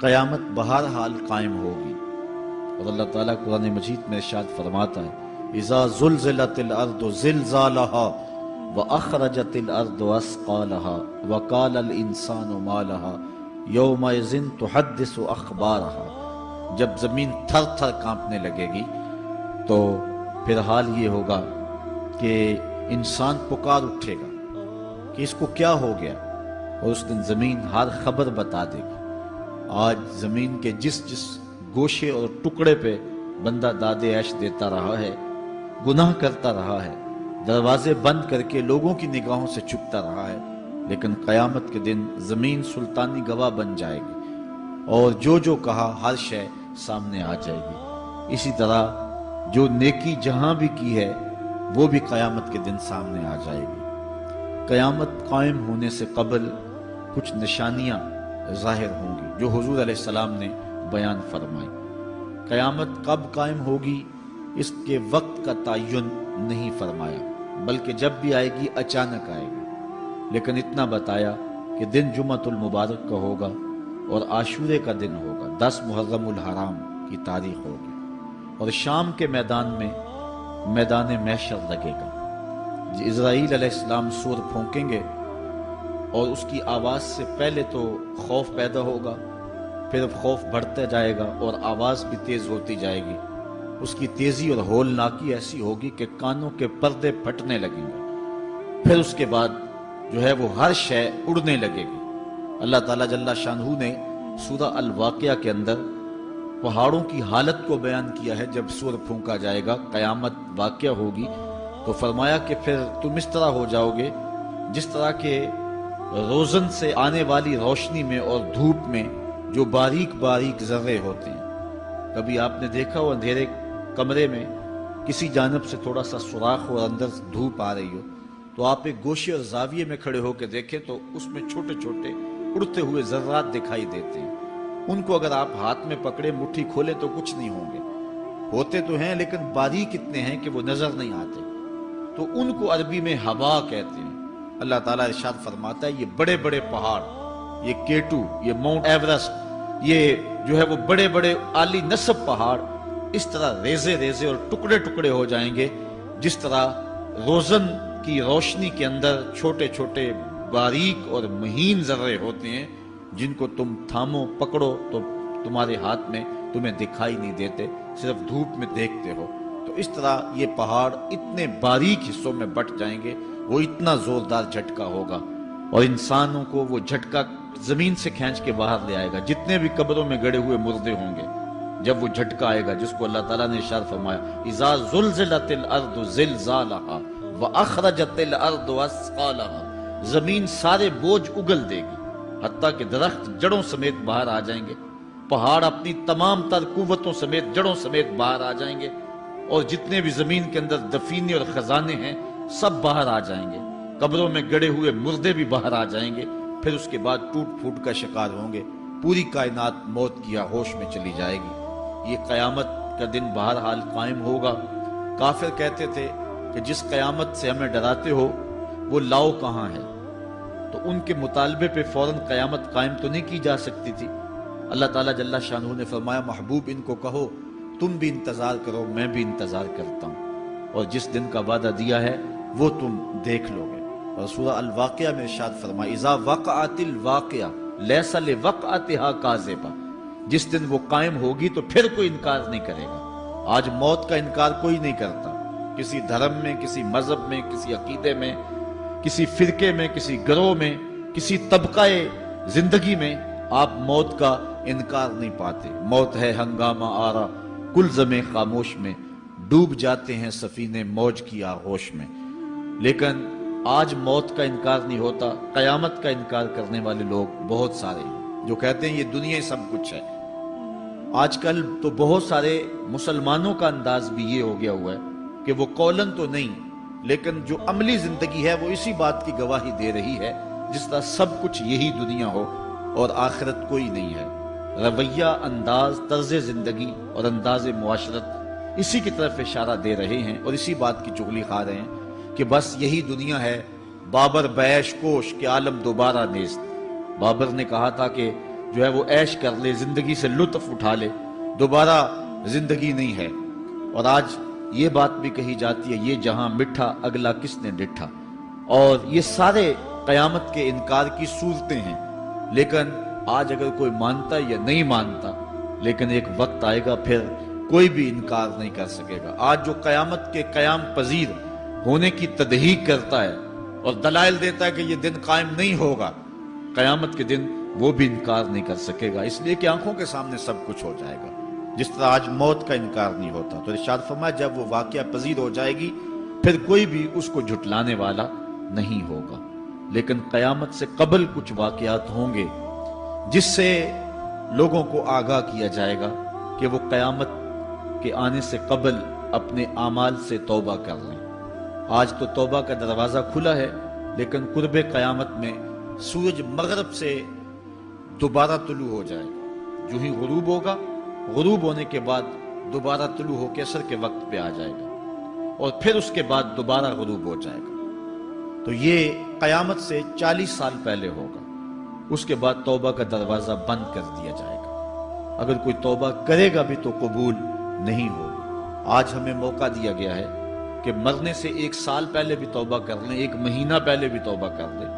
قیامت بہرحال قائم ہوگی، اور اللہ تعالیٰ قرآن مجید میں ارشاد فرماتا ہے اذا زلزلت الارض زلزالها واخرجت الارض اثقالها وقال الانسان ما لها یومئذ تحدث اخبارها۔ جب زمین تھر تھر کانپنے لگے گی تو پھر حال یہ ہوگا کہ انسان پکار اٹھے گا کہ اس کو کیا ہو گیا، اور اس دن زمین ہر خبر بتا دے گی۔ آج زمین کے جس جس گوشے اور ٹکڑے پہ بندہ داد عیش دیتا رہا ہے، گناہ کرتا رہا ہے، دروازے بند کر کے لوگوں کی نگاہوں سے چھپتا رہا ہے، لیکن قیامت کے دن زمین سلطانی گواہ بن جائے گی، اور جو کہا ہر شے سامنے آ جائے گی۔ اسی طرح جو نیکی جہاں بھی کی ہے وہ بھی قیامت کے دن سامنے آ جائے گی۔ قیامت قائم ہونے سے قبل کچھ نشانیاں ظاہر ہوں گی جو حضور علیہ السلام نے بیان فرمائی۔ قیامت کب قائم ہوگی اس کے وقت کا تعین نہیں فرمایا، بلکہ جب بھی آئے گی اچانک آئے گی، لیکن اتنا بتایا کہ دن جمعۃ المبارک کا ہوگا اور عاشورے کا دن ہوگا، 10 محرم الحرام کی تاریخ ہوگی، اور شام کے میدان میں میدان محشر لگے گا۔ اسرائیل علیہ السلام سور پھونکیں گے اور اس کی آواز سے پہلے تو خوف پیدا ہوگا، پھر خوف بڑھتا جائے گا اور آواز بھی تیز ہوتی جائے گی۔ اس کی تیزی اور ہولناکی ایسی ہوگی کہ کانوں کے پردے پھٹنے لگیں گے، پھر اس کے بعد جو ہے وہ ہر شے اڑنے لگے گی۔ اللہ تعالیٰ جل شانہ نے سورہ الواقعہ کے اندر پہاڑوں کی حالت کو بیان کیا ہے۔ جب سور پھونکا جائے گا، قیامت واقعہ ہوگی، تو فرمایا کہ پھر تم اس طرح ہو جاؤ گے جس طرح کہ روزن سے آنے والی روشنی میں اور دھوپ میں جو باریک باریک ذرے ہوتے ہیں۔ کبھی آپ نے دیکھا ہو اندھیرے کمرے میں کسی جانب سے تھوڑا سا سوراخ اور اندر دھوپ آ رہی ہو، تو آپ ایک گوشے اور زاویے میں کھڑے ہو کے دیکھیں تو اس میں چھوٹے چھوٹے اڑتے ہوئے ذرات دکھائی دیتے ہیں۔ ان کو اگر آپ ہاتھ میں پکڑے مٹھی کھولے تو کچھ نہیں ہوں گے، ہوتے تو ہیں لیکن باریک اتنے ہیں کہ وہ نظر نہیں آتے، تو ان کو عربی میں ہوا کہتے ہیں۔ اللہ تعالیٰ ارشاد فرماتا ہے یہ بڑے بڑے پہاڑ، یہ کیٹو، یہ ماؤنٹ ایورسٹ، یہ جو ہے وہ بڑے بڑے عالی نصب پہاڑ اس طرح ریزے ریزے اور ٹکڑے ٹکڑے ہو جائیں گے جس طرح روزن کی روشنی کے اندر چھوٹے چھوٹے باریک اور مہین ذرے ہوتے ہیں، جن کو تم تھامو پکڑو تو تمہارے ہاتھ میں تمہیں دکھائی نہیں دیتے، صرف دھوپ میں دیکھتے ہو۔ تو اس طرح یہ پہاڑ اتنے باریک حصوں میں بٹ جائیں گے، وہ اتنا زوردار جھٹکا ہوگا، اور انسانوں کو وہ جھٹکا زمین سے کھینچ کے باہر لے آئے گا۔ جتنے بھی قبروں میں گڑے ہوئے مردے ہوں گے، جب وہ جھٹکا آئے گا جس کو اللہ تعالیٰ نے ارشاد فرمایا اذا زلزلت الارض زلزالها واخرجت الارض اثقالها، زمین سارے بوجھ اگل دے گی، حتیٰ کہ درخت جڑوں سمیت باہر آ جائیں گے، پہاڑ اپنی تمام تر قوتوں سمیت جڑوں سمیت باہر آ جائیں گے، اور جتنے بھی زمین کے اندر دفینے اور خزانے ہیں سب باہر آ جائیں گے، قبروں میں گڑے ہوئے مردے بھی باہر آ جائیں گے، پھر اس کے بعد ٹوٹ پھوٹ کا شکار ہوں گے، پوری کائنات موت کی آغوش میں چلی جائے گی۔ یہ قیامت کا دن بہرحال قائم ہوگا۔ کافر کہتے تھے کہ جس قیامت سے ہمیں ڈراتے ہو وہ لاؤ کہاں ہے، تو ان کے مطالبے پہ فوراً قیامت قائم تو نہیں کی جا سکتی تھی۔ اللہ تعالیٰ جل شانہ نے فرمایا محبوب ان کو کہو تم بھی انتظار کرو، میں بھی انتظار کرتا ہوں، اور جس دن کا وعدہ دیا ہے وہ تم دیکھ لو گے۔ اور سورہ الواقعہ میں ارشاد فرمایا اذا وقعت الواقعہ لیس لوقعتها کاذبہ، جس دن وہ قائم ہوگی تو پھر کوئی انکار نہیں کرے گا۔ آج موت کا انکار کوئی نہیں کرتا، کسی دھرم میں، کسی مذہب میں، کسی عقیدے میں، کسی فرقے میں، کسی گروہ میں، کسی طبقہ زندگی میں آپ موت کا انکار نہیں پاتے۔ موت ہے ہنگامہ آرا کلزم خاموش میں، ڈوب جاتے ہیں سفینے موج کی آغوش میں، لیکن آج موت کا انکار نہیں ہوتا۔ قیامت کا انکار کرنے والے لوگ بہت سارے ہیں جو کہتے ہیں یہ دنیا سب کچھ ہے۔ آج کل تو بہت سارے مسلمانوں کا انداز بھی یہ ہو گیا ہوا ہے کہ وہ قولن تو نہیں لیکن جو عملی زندگی ہے وہ اسی بات کی گواہی دے رہی ہے جس طرح سب کچھ یہی دنیا ہو اور آخرت کوئی نہیں ہے۔ رویہ، انداز، طرز زندگی اور انداز معاشرت اسی کی طرف اشارہ دے رہے ہیں اور اسی بات کی چغلی کھا رہے ہیں کہ بس یہی دنیا ہے، بابر بیش کوش کہ عالم دوبارہ نیست۔ بابر نے کہا تھا کہ جو ہے وہ عیش کر لے، زندگی سے لطف اٹھا لے، دوبارہ زندگی نہیں ہے۔ اور آج یہ بات بھی کہی جاتی ہے، یہ جہاں مٹھا اگلا کس نے ڈٹھا، اور یہ سارے قیامت کے انکار کی صورتیں ہیں۔ لیکن آج اگر کوئی مانتا یا نہیں مانتا، لیکن ایک وقت آئے گا پھر کوئی بھی انکار نہیں کر سکے گا۔ آج جو قیامت کے قیام پذیر ہونے کی تدہیق کرتا ہے اور دلائل دیتا ہے کہ یہ دن قائم نہیں ہوگا، قیامت کے دن وہ بھی انکار نہیں کر سکے گا، اس لیے کہ آنکھوں کے سامنے سب کچھ ہو جائے گا، جس طرح آج موت کا انکار نہیں ہوتا۔ تو ارشاد فرمایا جب وہ واقعہ پذیر ہو جائے گی پھر کوئی بھی اس کو جھٹلانے والا نہیں ہوگا۔ لیکن قیامت سے قبل کچھ واقعات ہوں گے جس سے لوگوں کو آگاہ کیا جائے گا کہ وہ قیامت کے آنے سے قبل اپنے اعمال سے توبہ کر لیں۔ آج تو توبہ کا دروازہ کھلا ہے، لیکن قرب قیامت میں سورج مغرب سے دوبارہ طلوع ہو جائے گا، جو ہی غروب ہوگا، غروب ہونے کے بعد دوبارہ طلوع ہو کے عصر کے وقت پہ آ جائے گا، اور پھر اس کے بعد دوبارہ غروب ہو جائے گا۔ تو یہ قیامت سے 40 سال پہلے ہوگا، اس کے بعد توبہ کا دروازہ بند کر دیا جائے گا۔ اگر کوئی توبہ کرے گا بھی تو قبول نہیں ہوگی۔ آج ہمیں موقع دیا گیا ہے کہ مرنے سے 1 سال پہلے بھی توبہ کر لیں، 1 مہینہ پہلے بھی توبہ کر لیں،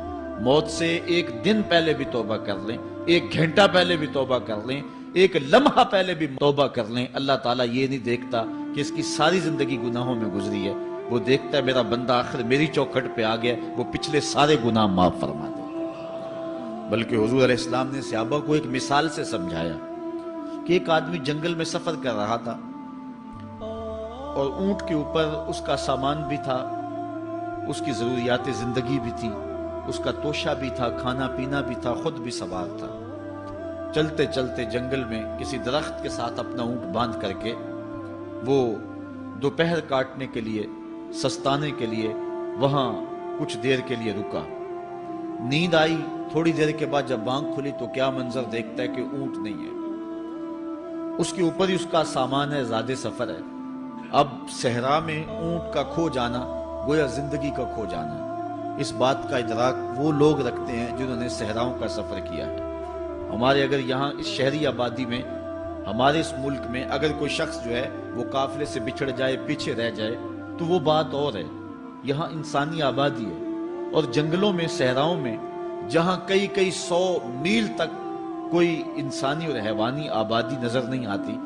موت سے 1 دن پہلے بھی توبہ کر لیں، 1 گھنٹہ پہلے بھی توبہ کر لیں، 1 لمحہ پہلے بھی توبہ کر لیں۔ اللہ تعالیٰ یہ نہیں دیکھتا کہ اس کی ساری زندگی گناہوں میں گزری ہے، وہ دیکھتا ہے میرا بندہ آخر میری چوکھٹ پہ آ گیا، وہ پچھلے سارے گناہ معاف فرما دے۔ بلکہ حضور علیہ السلام نے صحابہ کو ایک مثال سے سمجھایا کہ ایک آدمی جنگل میں سفر کر رہا تھا، اور اونٹ کے اوپر اس کا سامان بھی تھا، اس کی ضروریات زندگی بھی تھی، اس کا توشہ بھی تھا، کھانا پینا بھی تھا، خود بھی سوار تھا۔ چلتے چلتے جنگل میں کسی درخت کے ساتھ اپنا اونٹ باندھ کر کے وہ دوپہر کاٹنے کے لیے، سستانے کے لیے وہاں کچھ دیر کے لیے رکا۔ نیند آئی، تھوڑی دیر کے بعد جب آنکھ کھلی تو کیا منظر دیکھتا ہے کہ اونٹ نہیں ہے، اس کے اوپر ہی اس کا سامان ہے، زیادہ سفر ہے۔ اب صحرا میں اونٹ کا کھو جانا گویا زندگی کا کھو جانا۔ اس بات کا ادراک وہ لوگ رکھتے ہیں جنہوں نے صحراؤں کا سفر کیا ہے۔ ہمارے اگر یہاں اس شہری آبادی میں، ہمارے اس ملک میں اگر کوئی شخص جو ہے وہ قافلے سے بچھڑ جائے، پیچھے رہ جائے تو وہ بات اور ہے۔ یہاں انسانی آبادی ہے، اور جنگلوں میں، صحراؤں میں جہاں کئی کئی 100 میل تک کوئی انسانی اور حیوانی آبادی نظر نہیں آتی،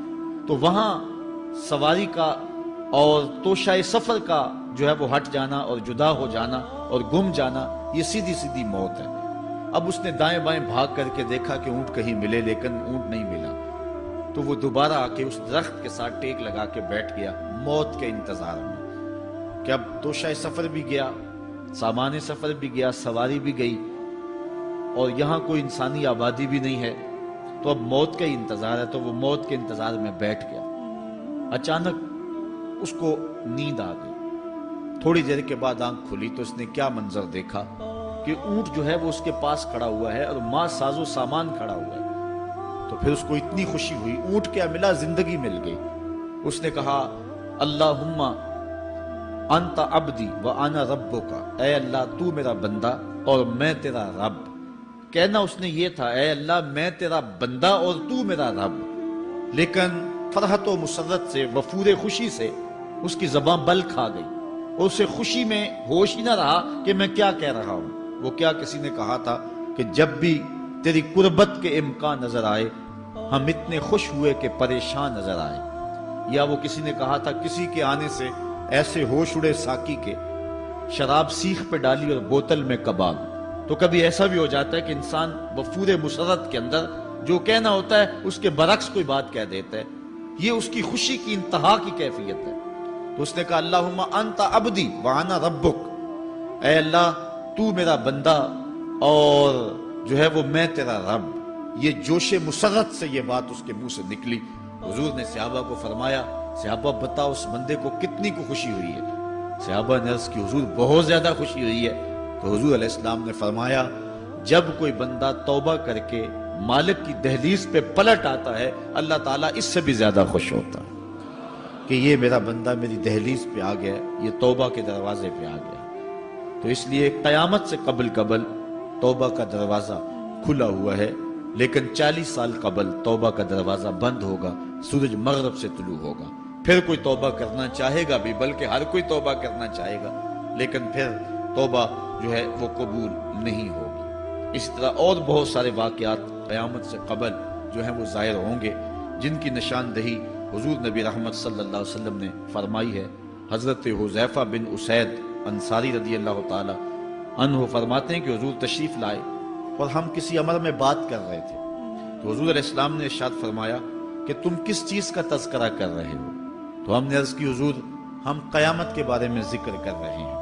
تو وہاں سواری کا اور توشہ سفر کا جو ہے وہ ہٹ جانا اور جدا ہو جانا اور گم جانا، یہ سیدھی سیدھی موت ہے۔ اب اس نے دائیں بائیں بھاگ کر کے دیکھا کہ اونٹ کہیں ملے، لیکن اونٹ نہیں ملا، تو وہ دوبارہ آ کے اس درخت کے ساتھ ٹیک لگا کے بیٹھ گیا موت کے انتظار میں کہ اب توشہ سفر بھی گیا، سامان سفر بھی گیا، سواری بھی گئی، اور یہاں کوئی انسانی آبادی بھی نہیں ہے، تو اب موت کا ہی انتظار ہے۔ تو وہ موت کے انتظار میں بیٹھ گیا۔ اچانک اس کو نیند آ گئی، تھوڑی دیر کے بعد آنکھ کھلی تو اس نے کیا منظر دیکھا کہ اونٹ جو ہے وہ اس کے پاس کھڑا ہوا ہے اور ماں ساز و سامان کھڑا ہوا ہے۔ تو پھر اس کو اتنی خوشی ہوئی، اونٹ کیا ملا، زندگی مل گئی۔ اس نے کہا اللہم انت عبدی وانا ربک، اے اللہ تو میرا بندہ اور میں تیرا رب۔ کہنا اس نے یہ تھا اے اللہ میں تیرا بندہ اور تو میرا رب، لیکن فرحت و مسرت سے، وفور خوشی سے اس کی زبان بل کھا گئی، اور اسے خوشی میں ہوش ہی نہ رہا کہ میں کیا کہہ رہا ہوں۔ وہ کیا کسی نے کہا تھا کہ جب بھی تیری قربت کے امکان نظر آئے ہم اتنے خوش ہوئے کہ پریشان نظر آئے، یا وہ کسی نے کہا تھا کسی کے آنے سے ایسے ہوش اڑے ساقی کے، شراب سیخ پہ ڈالی اور بوتل میں کباب۔ تو کبھی ایسا بھی ہو جاتا ہے کہ انسان وفور مسرت کے اندر جو کہنا ہوتا ہے اس کے برعکس کوئی بات کہہ دیتا ہے، یہ اس کی خوشی کی انتہا کی کیفیت ہے۔ تو اس نے کہا اللہم انت عبدی وانا ربک، اے اللہ تو میرا بندہ اور جو ہے وہ میں تیرا رب۔ یہ جوش مسرت سے یہ بات اس کے منہ سے نکلی۔ حضور نے صحابہ کو فرمایا صحابہ بتاؤ اس بندے کو کتنی کو خوشی ہوئی ہے؟ صحابہ نے عرض کی حضور بہت زیادہ خوشی ہوئی ہے۔ تو حضور علیہ السلام نے فرمایا جب کوئی بندہ توبہ کر کے مالک کی دہلیز پہ پلٹ آتا ہے اللہ تعالیٰ اس سے بھی زیادہ خوش ہوتا ہے کہ یہ میرا بندہ میری دہلیز پہ آ گیا، یہ توبہ کے دروازے پہ آ گیا۔ تو اس لیے قیامت سے قبل توبہ کا دروازہ کھلا ہوا ہے، لیکن 40 سال قبل توبہ کا دروازہ بند ہوگا، سورج مغرب سے طلوع ہوگا، پھر کوئی توبہ کرنا چاہے گا بھی، بلکہ ہر کوئی توبہ کرنا چاہے گا، لیکن پھر توبہ جو ہے وہ قبول نہیں ہوگی۔ اس طرح اور بہت سارے واقعات قیامت سے قبل جو ہیں وہ ظاہر ہوں گے، جن کی نشاندہی حضور نبی رحمت صلی اللہ علیہ وسلم نے فرمائی ہے۔ حضرت حذیفہ بن اسید انصاری رضی اللہ تعالی عنہ فرماتے ہیں کہ حضور تشریف لائے اور ہم کسی امر میں بات کر رہے تھے، تو حضور علیہ السلام نے ارشاد فرمایا کہ تم کس چیز کا تذکرہ کر رہے ہو؟ تو ہم نے عرض کی حضور ہم قیامت کے بارے میں ذکر کر رہے ہیں۔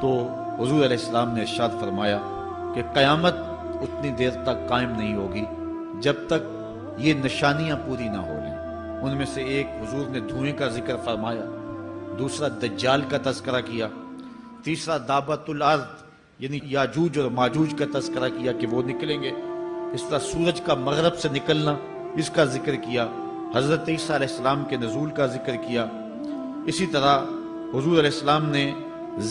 تو حضور علیہ السلام نے ارشاد فرمایا کہ قیامت اتنی دیر تک قائم نہیں ہوگی جب تک یہ نشانیاں پوری نہ ہو لیں۔ ان میں سے ایک حضور نے دھوئیں کا ذکر فرمایا، دوسرا دجال کا تذکرہ کیا، تیسرا دابت الارض یعنی یاجوج اور ماجوج کا تذکرہ کیا کہ وہ نکلیں گے، اس طرح سورج کا مغرب سے نکلنا اس کا ذکر کیا، حضرت عیسیٰ علیہ السلام کے نزول کا ذکر کیا۔ اسی طرح حضور علیہ السلام نے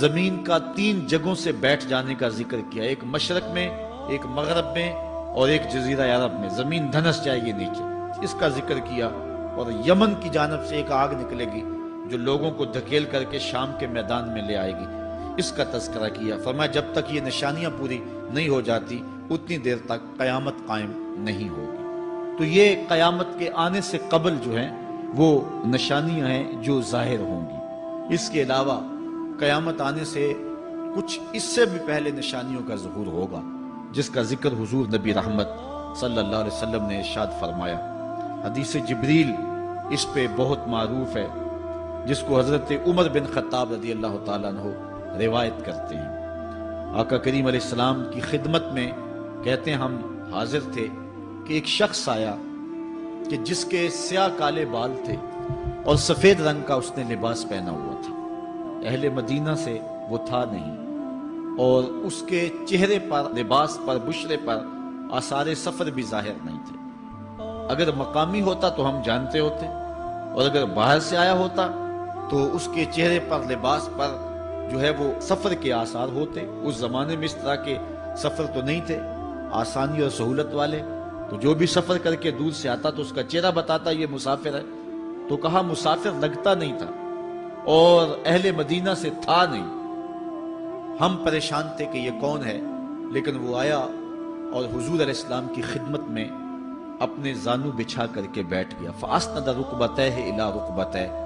زمین کا 3 جگہوں سے بیٹھ جانے کا ذکر کیا، ایک مشرق میں، ایک مغرب میں اور ایک جزیرہ عرب میں، زمین دھنس جائے گی نیچے، اس کا ذکر کیا۔ اور یمن کی جانب سے ایک آگ نکلے گی جو لوگوں کو دھکیل کر کے شام کے میدان میں لے آئے گی، اس کا تذکرہ کیا۔ فرمایا جب تک یہ نشانیاں پوری نہیں ہو جاتی اتنی دیر تک قیامت قائم نہیں ہوگی۔ تو یہ قیامت کے آنے سے قبل جو ہیں وہ نشانیاں ہیں جو ظاہر ہوں گی۔ اس کے علاوہ قیامت آنے سے کچھ اس سے بھی پہلے نشانیوں کا ظہور ہوگا، جس کا ذکر حضور نبی رحمت صلی اللہ علیہ وسلم نے ارشاد فرمایا۔ حدیث جبریل اس پہ بہت معروف ہے، جس کو حضرت عمر بن خطاب رضی اللہ تعالیٰ عنہ روایت کرتے ہیں۔ آقا کریم علیہ السلام کی خدمت میں کہتے ہیں ہم حاضر تھے کہ ایک شخص آیا کہ جس کے سیاہ کالے بال تھے اور سفید رنگ کا اس نے لباس پہنا ہوا تھا، اہل مدینہ سے وہ تھا نہیں، اور اس کے چہرے پر، لباس پر، بشرے پر آثار سفر بھی ظاہر نہیں تھے۔ اگر مقامی ہوتا تو ہم جانتے ہوتے، اور اگر باہر سے آیا ہوتا تو اس کے چہرے پر، لباس پر جو ہے وہ سفر کے آثار ہوتے۔ اس زمانے میں اس طرح کے سفر تو نہیں تھے آسانی اور سہولت والے، تو جو بھی سفر کر کے دور سے آتا تو اس کا چہرہ بتاتا یہ مسافر ہے۔ تو کہا مسافر لگتا نہیں تھا اور اہل مدینہ سے تھا نہیں۔ ہم پریشان تھے کہ یہ کون ہے، لیکن وہ آیا اور حضور علیہ السلام کی خدمت میں اپنے زانو بچھا کر کے بیٹھ گیا۔ فَأَسْنَدَ رُكْبَتَيْهِ إِلَىٰ رُكْبَتَيْهِ،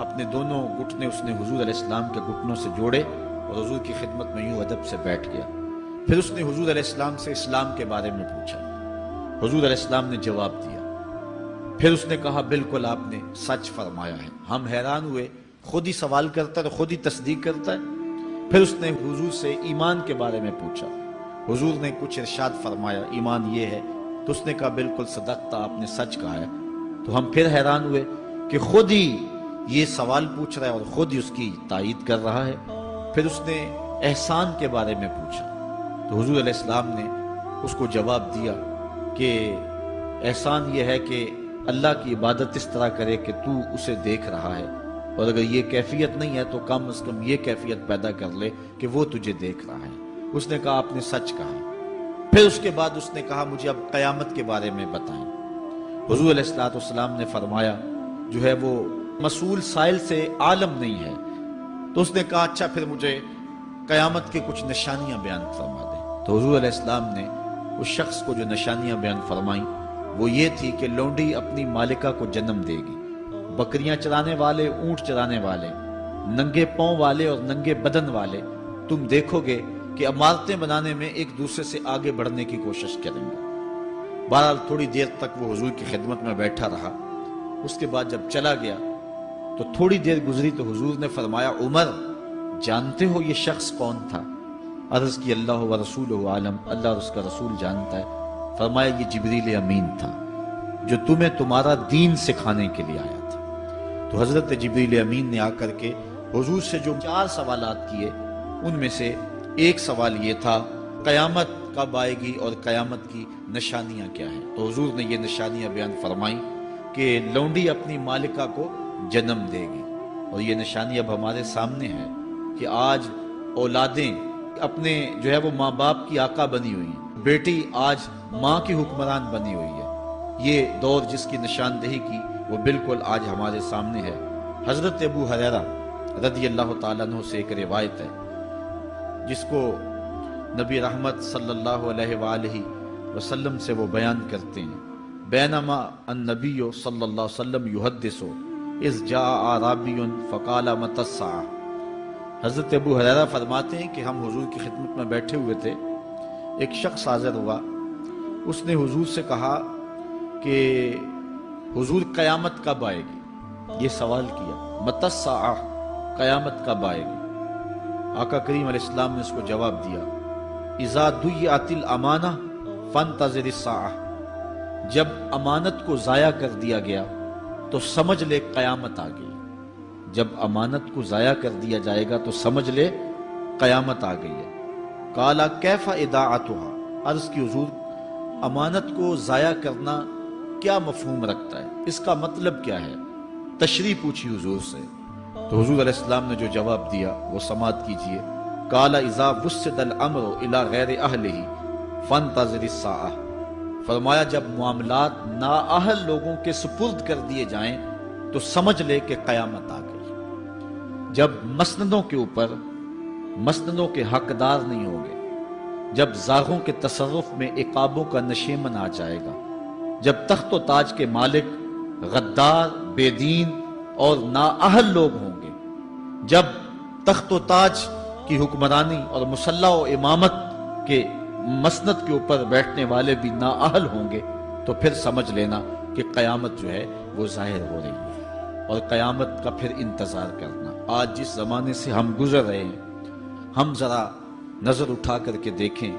اپنے دونوں گھٹنے اس نے حضور علیہ السلام کے گھٹنوں سے جوڑے اور حضور کی خدمت میں یوں ادب سے بیٹھ گیا۔ پھر اس نے حضور علیہ السلام سے اسلام کے بارے میں پوچھا، حضور علیہ السلام نے جواب دیا۔ پھر اس نے کہا بالکل آپ نے سچ فرمایا ہے۔ ہم حیران ہوئے، خود ہی سوال کرتا ہے، خود ہی تصدیق کرتا ہے۔ پھر اس نے حضور سے ایمان کے بارے میں پوچھا، حضور نے کچھ ارشاد فرمایا ایمان یہ ہے، تو اس نے کہا بالکل صدقتا، آپ نے سچ کہا ہے۔ تو ہم پھر حیران ہوئے کہ خود ہی یہ سوال پوچھ رہا ہے اور خود ہی اس کی تائید کر رہا ہے۔ پھر اس نے احسان کے بارے میں پوچھا، تو حضور علیہ السلام نے اس کو جواب دیا کہ احسان یہ ہے کہ اللہ کی عبادت اس طرح کرے کہ تو اسے دیکھ رہا ہے، اور اگر یہ کیفیت نہیں ہے تو کم از کم یہ کیفیت پیدا کر لے کہ وہ تجھے دیکھ رہا ہے۔ اس نے کہا آپ نے سچ کہا۔ پھر اس کے بعد اس نے کہا مجھے اب قیامت کے بارے میں بتائیں۔ حضور علیہ السلام نے فرمایا جو ہے وہ مسئول سائل سے عالم نہیں ہے۔ تو اس نے کہا اچھا پھر مجھے قیامت کے کچھ نشانیاں بیان فرما دیں۔ تو حضور علیہ السلام نے اس شخص کو جو نشانیاں بیان فرمائیں وہ یہ تھی کہ لونڈی اپنی مالکہ کو جنم دے گی، بکریاں چرانے والے، اونٹ چرانے والے، ننگے پاؤں والے اور ننگے بدن والے تم دیکھو گے کہ عمارتیں بنانے میں ایک دوسرے سے آگے بڑھنے کی کوشش کریں گے۔ بہرحال تھوڑی دیر تک وہ حضور کی خدمت میں بیٹھا رہا۔ اس کے بعد جب چلا گیا تو تھوڑی دیر گزری تو حضور نے فرمایا عمر جانتے ہو یہ شخص کون تھا؟ عرض کی اللہ و رسولہ عالم، اللہ اور اس کا رسول جانتا ہے۔ فرمایا یہ جبریل امین تھا جو تمہیں تمہارا دین سکھانے کے لیے آیا تھا۔ تو حضرت جبریل امین نے آ کر کے حضور سے جو 4 سوالات کیے ان میں سے ایک سوال یہ تھا قیامت کب آئے گی اور قیامت کی نشانیاں کیا ہیں؟ تو حضور نے یہ نشانیاں بیان فرمائیں کہ لونڈی اپنی مالکہ کو جنم دے گی، اور یہ نشانی اب ہمارے سامنے ہے کہ آج اولادیں اپنے جو ہے وہ ماں باپ کی آقا بنی ہوئی ہیں، بیٹی آج ماں کی حکمران بنی ہوئی ہے۔ یہ دور جس کی نشاندہی کی وہ بالکل آج ہمارے سامنے ہے۔ حضرت ابو ہریرہ رضی اللہ تعالیٰ عنہ سے ایک روایت ہے جس کو نبی رحمت صلی اللہ علیہ وآلہ وسلم سے وہ بیان کرتے ہیں۔ بینما النبی صلی اللہ علیہ وسلم یحدث اذ جاء اعرابی فقال متی الساعہ۔ حضرت ابو ہریرہ فرماتے ہیں کہ ہم حضور کی خدمت میں بیٹھے ہوئے تھے، ایک شخص حاضر ہوا، اس نے حضور سے کہا کہ حضور قیامت کب آئے گی؟ یہ سوال کیا، متی الساعہ، قیامت کب آئے گی؟ آقا کریم علیہ السلام نے اس کو جواب دیا، اذا ضیعت الامانہ فانتظر الساعہ، جب امانت کو ضائع کر دیا گیا تو سمجھ لے قیامت آ گئی۔ جب امانت کو ضائع کر دیا جائے گا تو سمجھ لے قیامت آ گئی ہے۔ قالا کیف اضاعتها، عرض کی حضور امانت کو ضائع کرنا کیا مفہوم رکھتا ہے، اس کا مطلب کیا ہے؟ تشریح پوچھی حضور سے، تو حضور علیہ السلام نے جو جواب دیا وہ سماعت کیجئے۔ قال اذا وسد الامر الى غیر اہلہ فانتظر الساعہ، فرمایا جب معاملات نااہل لوگوں کے سپرد کر دیے جائیں تو سمجھ لے کہ قیامت آ گئی۔ جب مسندوں کے اوپر مسندوں کے حقدار نہیں ہوں گے، جب زاغوں کے تصرف میں عقابوں کا نشیمن آ جائے گا، جب تخت و تاج کے مالک غدار، بے دین اور نااہل لوگ ہوں گے، جب تخت و تاج کی حکمرانی اور مسلح و امامت کے مسند کے اوپر بیٹھنے والے بھی نااہل ہوں گے، تو پھر سمجھ لینا کہ قیامت جو ہے وہ ظاہر ہو رہی ہے، اور قیامت کا پھر انتظار کرنا۔ آج جس زمانے سے ہم گزر رہے ہیں، ہم ذرا نظر اٹھا کر کے دیکھیں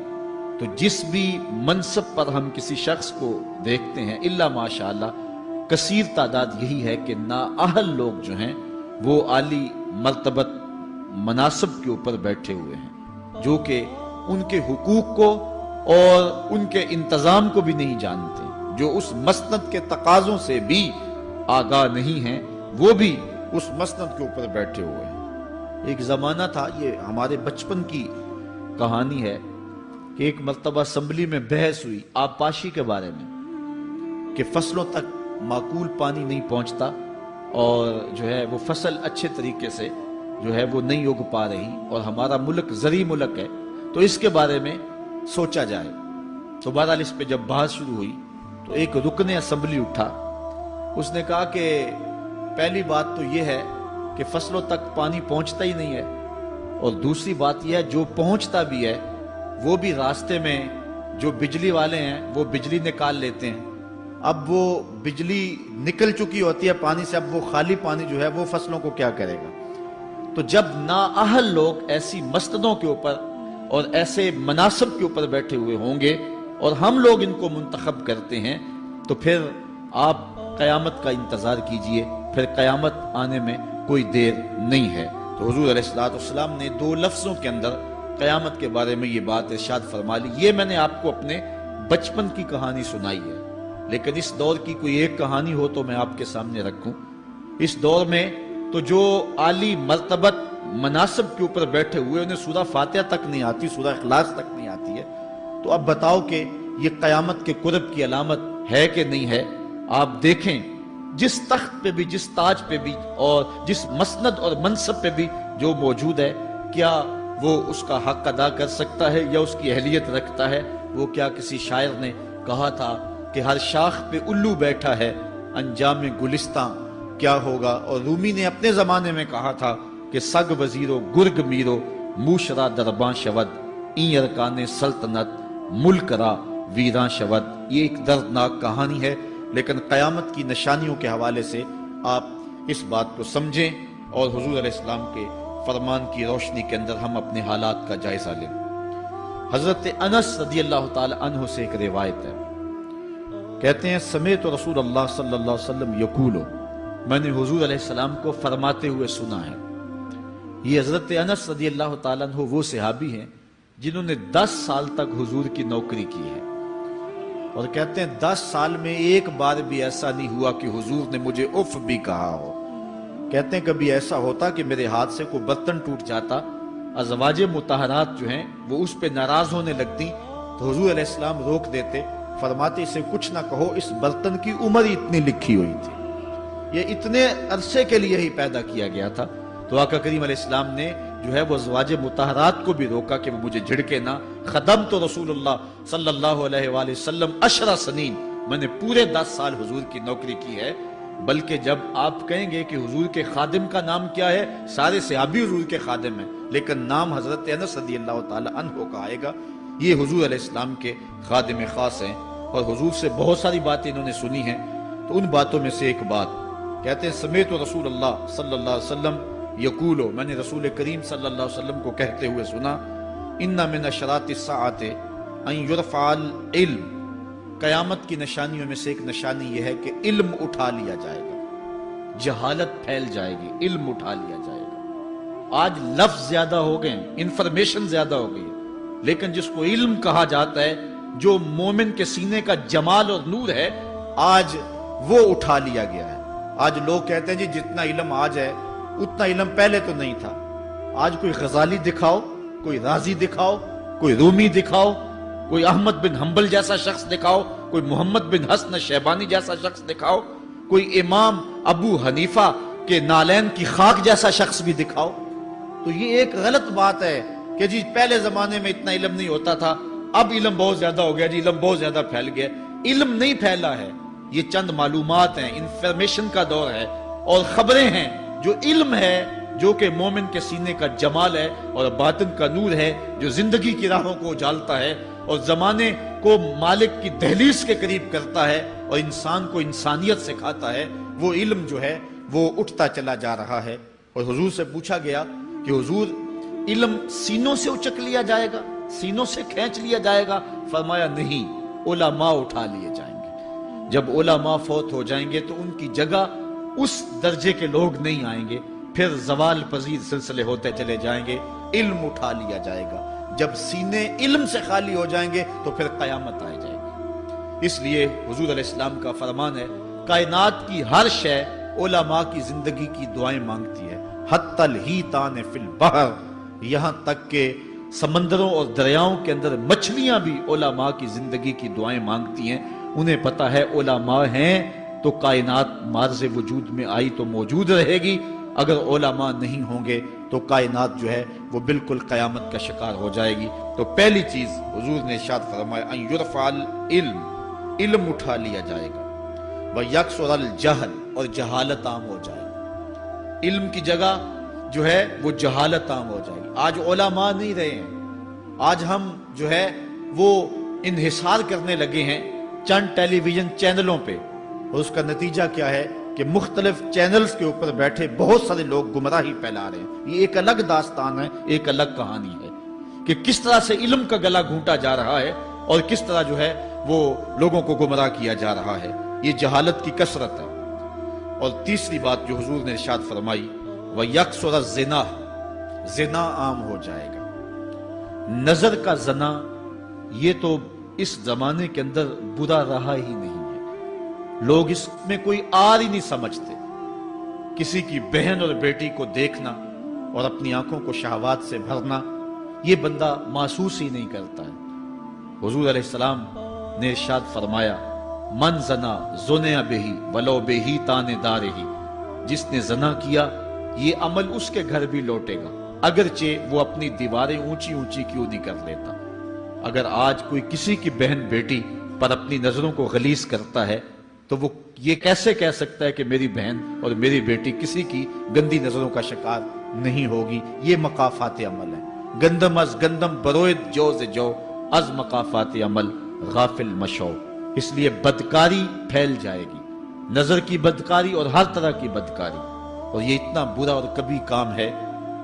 تو جس بھی منصب پر ہم کسی شخص کو دیکھتے ہیں، الا ماشاءاللہ کثیر تعداد یہی ہے کہ نااہل لوگ جو ہیں وہ عالی مرتبت مناصب کے اوپر بیٹھے ہوئے ہیں، جو کہ ان کے حقوق کو اور ان کے انتظام کو بھی نہیں جانتے، جو اس مسند کے تقاضوں سے بھی آگاہ نہیں ہیں، وہ بھی اس مسند کے اوپر بیٹھے ہوئے ہیں۔ ایک زمانہ تھا، یہ ہمارے بچپن کی کہانی ہے، کہ ایک مرتبہ اسمبلی میں بحث ہوئی آبپاشی کے بارے میں، کہ فصلوں تک معقول پانی نہیں پہنچتا اور جو ہے وہ فصل اچھے طریقے سے جو ہے وہ نہیں اگ پا رہی، اور ہمارا ملک زرعی ملک ہے، تو اس کے بارے میں سوچا جائے۔ تو بہرحال اس پہ جب بحث شروع ہوئی تو ایک رکن اسمبلی اٹھا، اس نے کہا کہ پہلی بات تو یہ ہے کہ فصلوں تک پانی پہنچتا ہی نہیں ہے، اور دوسری بات یہ ہے جو پہنچتا بھی ہے وہ بھی راستے میں جو بجلی والے ہیں وہ بجلی نکال لیتے ہیں، اب وہ بجلی نکل چکی ہوتی ہے پانی سے، اب وہ خالی پانی جو ہے وہ فصلوں کو کیا کرے گا؟ تو جب نااہل لوگ ایسی مسندوں کے اوپر اور ایسے مناصب کے اوپر بیٹھے ہوئے ہوں گے اور ہم لوگ ان کو منتخب کرتے ہیں، تو پھر آپ قیامت کا انتظار کیجئے، پھر قیامت آنے میں کوئی دیر نہیں ہے۔ تو حضور علیہ السلام نے 2 لفظوں کے اندر قیامت کے بارے میں یہ بات ارشاد فرما لی۔ یہ میں نے آپ کو اپنے بچپن کی کہانی سنائی ہے، لیکن اس دور کی کوئی ایک کہانی ہو تو میں آپ کے سامنے رکھوں۔ اس دور میں تو جو عالی مرتبت مناصب کے اوپر بیٹھے ہوئے انہیں سورہ فاتحہ تک نہیں آتی، سورہ اخلاص تک نہیں آتی ہے، تو اب بتاؤ کہ یہ قیامت کے قرب کی علامت ہے کہ نہیں ہے؟ آپ دیکھیں جس تخت پہ بھی، جس تاج پہ بھی، اور جس مسند اور منصب پہ بھی جو موجود ہے، کیا وہ اس کا حق ادا کر سکتا ہے یا اس کی اہلیت رکھتا ہے؟ وہ کیا کسی شاعر نے کہا تھا کہ ہر شاخ پہ الو بیٹھا ہے، انجام گلستاں کیا ہوگا؟ اور رومی نے اپنے زمانے میں کہا تھا کہ سگ وزیرو گرگ میرو موشرا درباں شود، این ارکان سلطنت ملک را ویراں شود۔ یہ ایک دردناک کہانی ہے، لیکن قیامت کی نشانیوں کے حوالے سے آپ اس بات کو سمجھیں اور حضور علیہ السلام کے فرمان کی روشنی کے اندر ہم اپنے حالات کا جائزہ لیں۔ حضرت انس رضی اللہ تعالی عنہ سے ایک روایت ہے، کہتے ہیں سمیت رسول اللہ صلی اللہ علیہ وسلم یقولو، میں نے حضور علیہ السلام کو فرماتے ہوئے سنا ہے۔ یہ حضرت انس رضی اللہ تعالیٰ عنہ وہ صحابی ہیں جنہوں نے 10 سال تک حضور کی نوکری کی ہے، اور کہتے ہیں 10 سال میں ایک بار بھی ایسا نہیں ہوا کہ حضور نے مجھے اف بھی کہا ہو۔ کہتے ہیں کبھی ایسا ہوتا کہ میرے ہاتھ سے کوئی برتن ٹوٹ جاتا، ازواج مطہرات جو ہیں وہ اس پہ ناراض ہونے لگتی تو حضور علیہ السلام روک دیتے، فرماتے اسے کچھ نہ کہو، اس برتن کی عمر اتنی لکھی ہوئی تھی، یہ اتنے عرصے کے لیے ہی پیدا کیا گیا تھا۔ تو آقا کریم علیہ السلام نے جو ہے وہ ازواج مطہرات کو بھی روکا کہ وہ مجھے جھڑکے نہ۔ خدمت رسول اللہ صلی اللہ علیہ وآلہ وسلم 10 سنین، میں نے پورے 10 سال حضور کی نوکری کی ہے۔ بلکہ جب آپ کہیں گے کہ حضور کے خادم کا نام کیا ہے، سارے صحابی حضور کے خادم ہیں، لیکن نام حضرت انس رضی اللہ تعالی عنہ کا آئے گا، یہ حضور علیہ السلام کے خادم خاص ہیں، اور حضور سے بہت ساری باتیں انہوں نے سنی ہیں۔ تو ان باتوں میں سے ایک بات کہتے ہیں، سمیت رسول اللہ صلی اللہ علیہ وسلم یقولو، میں نے رسول کریم صلی اللہ علیہ وسلم کو کہتے ہوئے سنا، ان من اشراط الساعۃ ان یرفع العلم، قیامت کی نشانیوں میں سے ایک نشانی یہ ہے کہ علم اٹھا لیا جائے گا، جہالت پھیل جائے گی، علم اٹھا لیا جائے گا۔ آج لفظ زیادہ ہو گئے، انفارمیشن زیادہ ہو گئی، لیکن جس کو علم کہا جاتا ہے، جو مومن کے سینے کا جمال اور نور ہے، آج وہ اٹھا لیا گیا ہے۔ آج لوگ کہتے ہیں جی جتنا علم آج ہے اتنا علم پہلے تو نہیں تھا۔ آج کوئی غزالی دکھاؤ، کوئی رازی دکھاؤ، کوئی رومی دکھاؤ، کوئی احمد بن حنبل جیسا شخص دکھاؤ، کوئی محمد بن حسن شیبانی جیسا شخص دکھاؤ، کوئی امام ابو حنیفہ کے نالین کی خاک جیسا شخص بھی دکھاؤ، تو یہ ایک غلط بات ہے کہ جی پہلے زمانے میں اتنا علم نہیں ہوتا تھا، اب علم بہت زیادہ ہو گیا، جی علم بہت زیادہ پھیل گیا۔ علم نہیں پھیلا ہے، یہ چند معلومات ہیں، انفارمیشن کا دور ہے، اور خبریں ہیں۔ جو علم ہے، جو کہ مومن کے سینے کا جمال ہے اور باطن کا نور ہے، جو زندگی کی راہوں کو اجالتا ہے اور زمانے کو مالک کی دہلیز کے قریب کرتا ہے اور انسان کو انسانیت سکھاتا ہے، وہ علم جو ہے وہ اٹھتا چلا جا رہا ہے۔ اور حضور سے پوچھا گیا کہ حضور علم سینوں سے اچک لیا جائے گا، سینوں سے کھینچ لیا جائے گا؟ فرمایا نہیں، علماء اٹھا لیے جائیں گے۔ جب علماء فوت ہو جائیں گے تو ان کی جگہ اس درجے کے لوگ نہیں آئیں گے، پھر زوال پذیر سلسلے ہوتے چلے جائیں گے، علم اٹھا لیا جائے گا۔ جب سینے علم سے خالی ہو جائیں گے تو پھر قیامت آ جائے گی۔ اس لیے حضور علیہ السلام کا فرمان ہے، کائنات کی ہر شے علماء کی زندگی کی دعائیں مانگتی ہے، حتی الحیتان فی البحر، یہاں تک کہ سمندروں اور دریاؤں کے اندر مچھلیاں بھی علماء کی زندگی کی دعائیں مانگتی ہیں۔ انہیں پتا ہے علماء ہیں تو کائنات مارز وجود میں آئی تو موجود رہے گی، اگر علماء نہیں ہوں گے تو کائنات جو ہے وہ بالکل قیامت کا شکار ہو جائے گی۔ تو پہلی چیز حضور نے ارشاد فرمایا، ان یرفع العلم، علم اٹھا لیا جائے گا، ویکثر الجہل، اور جہالت عام ہو جائے گی۔ علم کی جگہ جو ہے وہ جہالت عام ہو جائے گی۔ آج علماء نہیں رہے ہیں، آج ہم جو ہے وہ انحصار کرنے لگے ہیں چند ٹیلی ویژن چینلوں پہ، اور اس کا نتیجہ کیا ہے کہ مختلف چینلز کے اوپر بیٹھے بہت سارے لوگ گمراہی پھیلا رہے ہیں۔ یہ ایک الگ داستان ہے، ایک الگ کہانی ہے کہ کس طرح سے علم کا گلا گھونٹا جا رہا ہے اور کس طرح جو ہے وہ لوگوں کو گمراہ کیا جا رہا ہے۔ یہ جہالت کی کثرت ہے۔ اور تیسری بات جو حضور نے ارشاد فرمائی، وَيَكْسُرَ الزِّنَا، زنا عام ہو جائے گا۔ نظر کا زنا یہ تو اس زمانے کے اندر برا رہا ہی نہیں ہے، لوگ اس میں کوئی آر ہی نہیں سمجھتے۔ کسی کی بہن اور بیٹی کو دیکھنا اور اپنی آنکھوں کو شہوات سے بھرنا، یہ بندہ محسوس ہی نہیں کرتا ہے۔ حضور علیہ السلام نے ارشاد فرمایا، من زنا زنیا بہی ولو بہی تان دارہی، جس نے زنا کیا یہ عمل اس کے گھر بھی لوٹے گا، اگرچہ وہ اپنی دیواریں اونچی اونچی کیوں نہیں کر لیتا۔ اگر آج کوئی کسی کی بہن بیٹی پر اپنی نظروں کو غلیظ کرتا ہے تو وہ یہ کیسے کہہ سکتا ہے کہ میری بہن اور میری بیٹی کسی کی گندی نظروں کا شکار نہیں ہوگی؟ یہ مقافات عمل ہیں۔ گندم از گندم بروید جو ز جو، از مقافات عمل غافل مشو۔ اس لیے بدکاری پھیل جائے گی، نظر کی بدکاری اور ہر طرح کی بدکاری، اور یہ اتنا برا اور کبھی کام ہے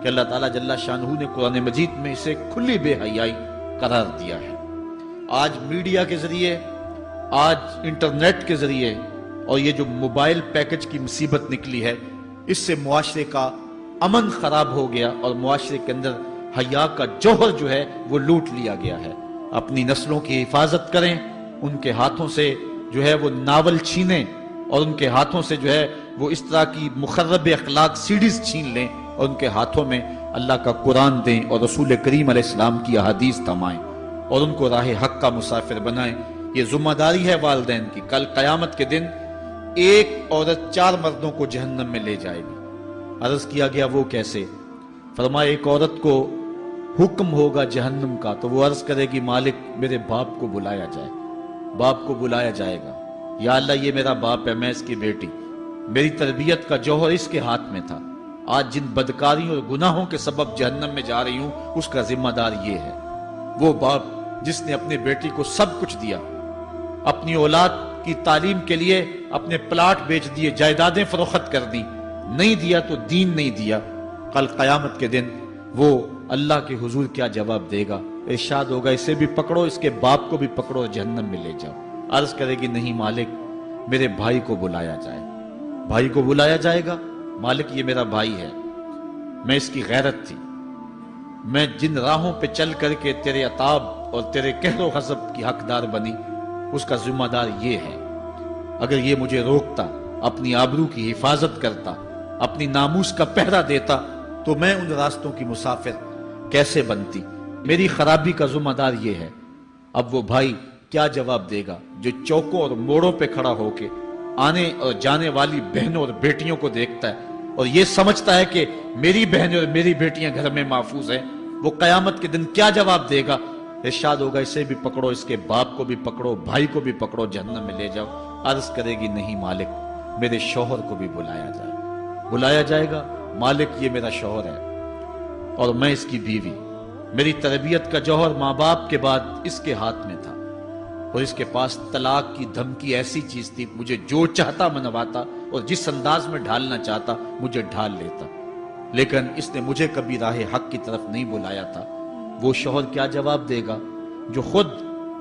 کہ اللہ تعالیٰ جل شانہ نے قرآن مجید میں اسے کھلی بے حیائی قرار دیا ہے۔ آج میڈیا کے ذریعے، آج انٹرنیٹ کے ذریعے، اور یہ جو موبائل پیکج کی مصیبت نکلی ہے، اس سے معاشرے کا امن خراب ہو گیا اور معاشرے کے اندر حیا کا جوہر جو ہے وہ لوٹ لیا گیا ہے۔ اپنی نسلوں کی حفاظت کریں، ان کے ہاتھوں سے جو ہے وہ ناول چھینیں، اور ان کے ہاتھوں سے جو ہے وہ اس طرح کی مخرب اخلاق سیڈیز چھین لیں، اور ان کے ہاتھوں میں اللہ کا قرآن دیں اور رسول کریم علیہ السلام کی احادیث تھمائیں۔ اور ان کو راہ حق کا مسافر بنائیں۔ یہ ذمہ داری ہے والدین کی۔ کل قیامت کے دن ایک عورت 4 مردوں کو جہنم میں لے جائے گی۔ عرض کیا گیا وہ کیسے؟ فرمایا ایک عورت کو حکم ہوگا جہنم کا تو وہ عرض کرے گی مالک میرے باپ کو بلایا جائے۔ باپ کو بلایا جائے گا، یا اللہ یہ میرا باپ ہے، میں اس کی بیٹی، میری تربیت کا جوہر اس کے ہاتھ میں تھا، آج جن بدکاریوں اور گناہوں کے سبب جہنم میں جا رہی ہوں اس کا ذمہ دار یہ ہے۔ وہ باپ جس نے اپنے بیٹی کو سب کچھ دیا، اپنی اولاد کی تعلیم کے لیے اپنے پلاٹ بیچ دیے، جائیدادیں فروخت کر دی، نہیں دیا تو دین نہیں دیا، کل قیامت کے دن وہ اللہ کے حضور کیا جواب دے گا؟ ارشاد ہوگا اسے بھی پکڑو، اس کے باپ کو بھی پکڑو اور جہنم میں لے جاؤ۔ عرض کرے گی نہیں مالک میرے بھائی کو بلایا جائے۔ بھائی کو بلایا جائے گا، مالک یہ میرا بھائی ہے، میں اس کی غیرت تھی، میں جن راہوں پہ چل کر کے تیرے عتاب اور تیرے قہر و غضب کی حقدار بنی اس کا ذمہ دار یہ ہے۔ اگر یہ مجھے روکتا، اپنی آبرو کی حفاظت کرتا، اپنی ناموس کا پہرا دیتا تو میں ان راستوں کی مسافر کیسے بنتی؟ میری خرابی کا ذمہ دار یہ ہے۔ اب وہ بھائی کیا جواب دے گا جو چوکوں اور موڑوں پہ کھڑا ہو کے آنے اور جانے والی بہنوں اور بیٹیوں کو دیکھتا ہے اور یہ سمجھتا ہے کہ میری بہنیں اور میری بیٹیاں گھر میں محفوظ ہیں؟ وہ قیامت کے دن کیا جواب دے گا؟ ارشاد ہوگا اسے بھی پکڑو، اس کے باپ کو بھی پکڑو، بھائی کو بھی پکڑو، جہنم میں لے جاؤ۔ عرض کرے گی نہیں مالک میرے شوہر کو بھی بلایا جائے۔ بلایا جائے گا، مالک یہ میرا شوہر ہے اور میں اس کی بیوی، میری تربیت کا جوہر ماں باپ کے بعد اس کے ہاتھ میں تھا اور اس کے پاس طلاق کی دھمکی ایسی چیز تھی، مجھے جو چاہتا منواتا اور جس انداز میں ڈھالنا چاہتا مجھے ڈھال لیتا، لیکن اس نے مجھے کبھی راہ حق کی طرف نہیں بلایا تھا۔ وہ شوہر کیا جواب دے گا جو خود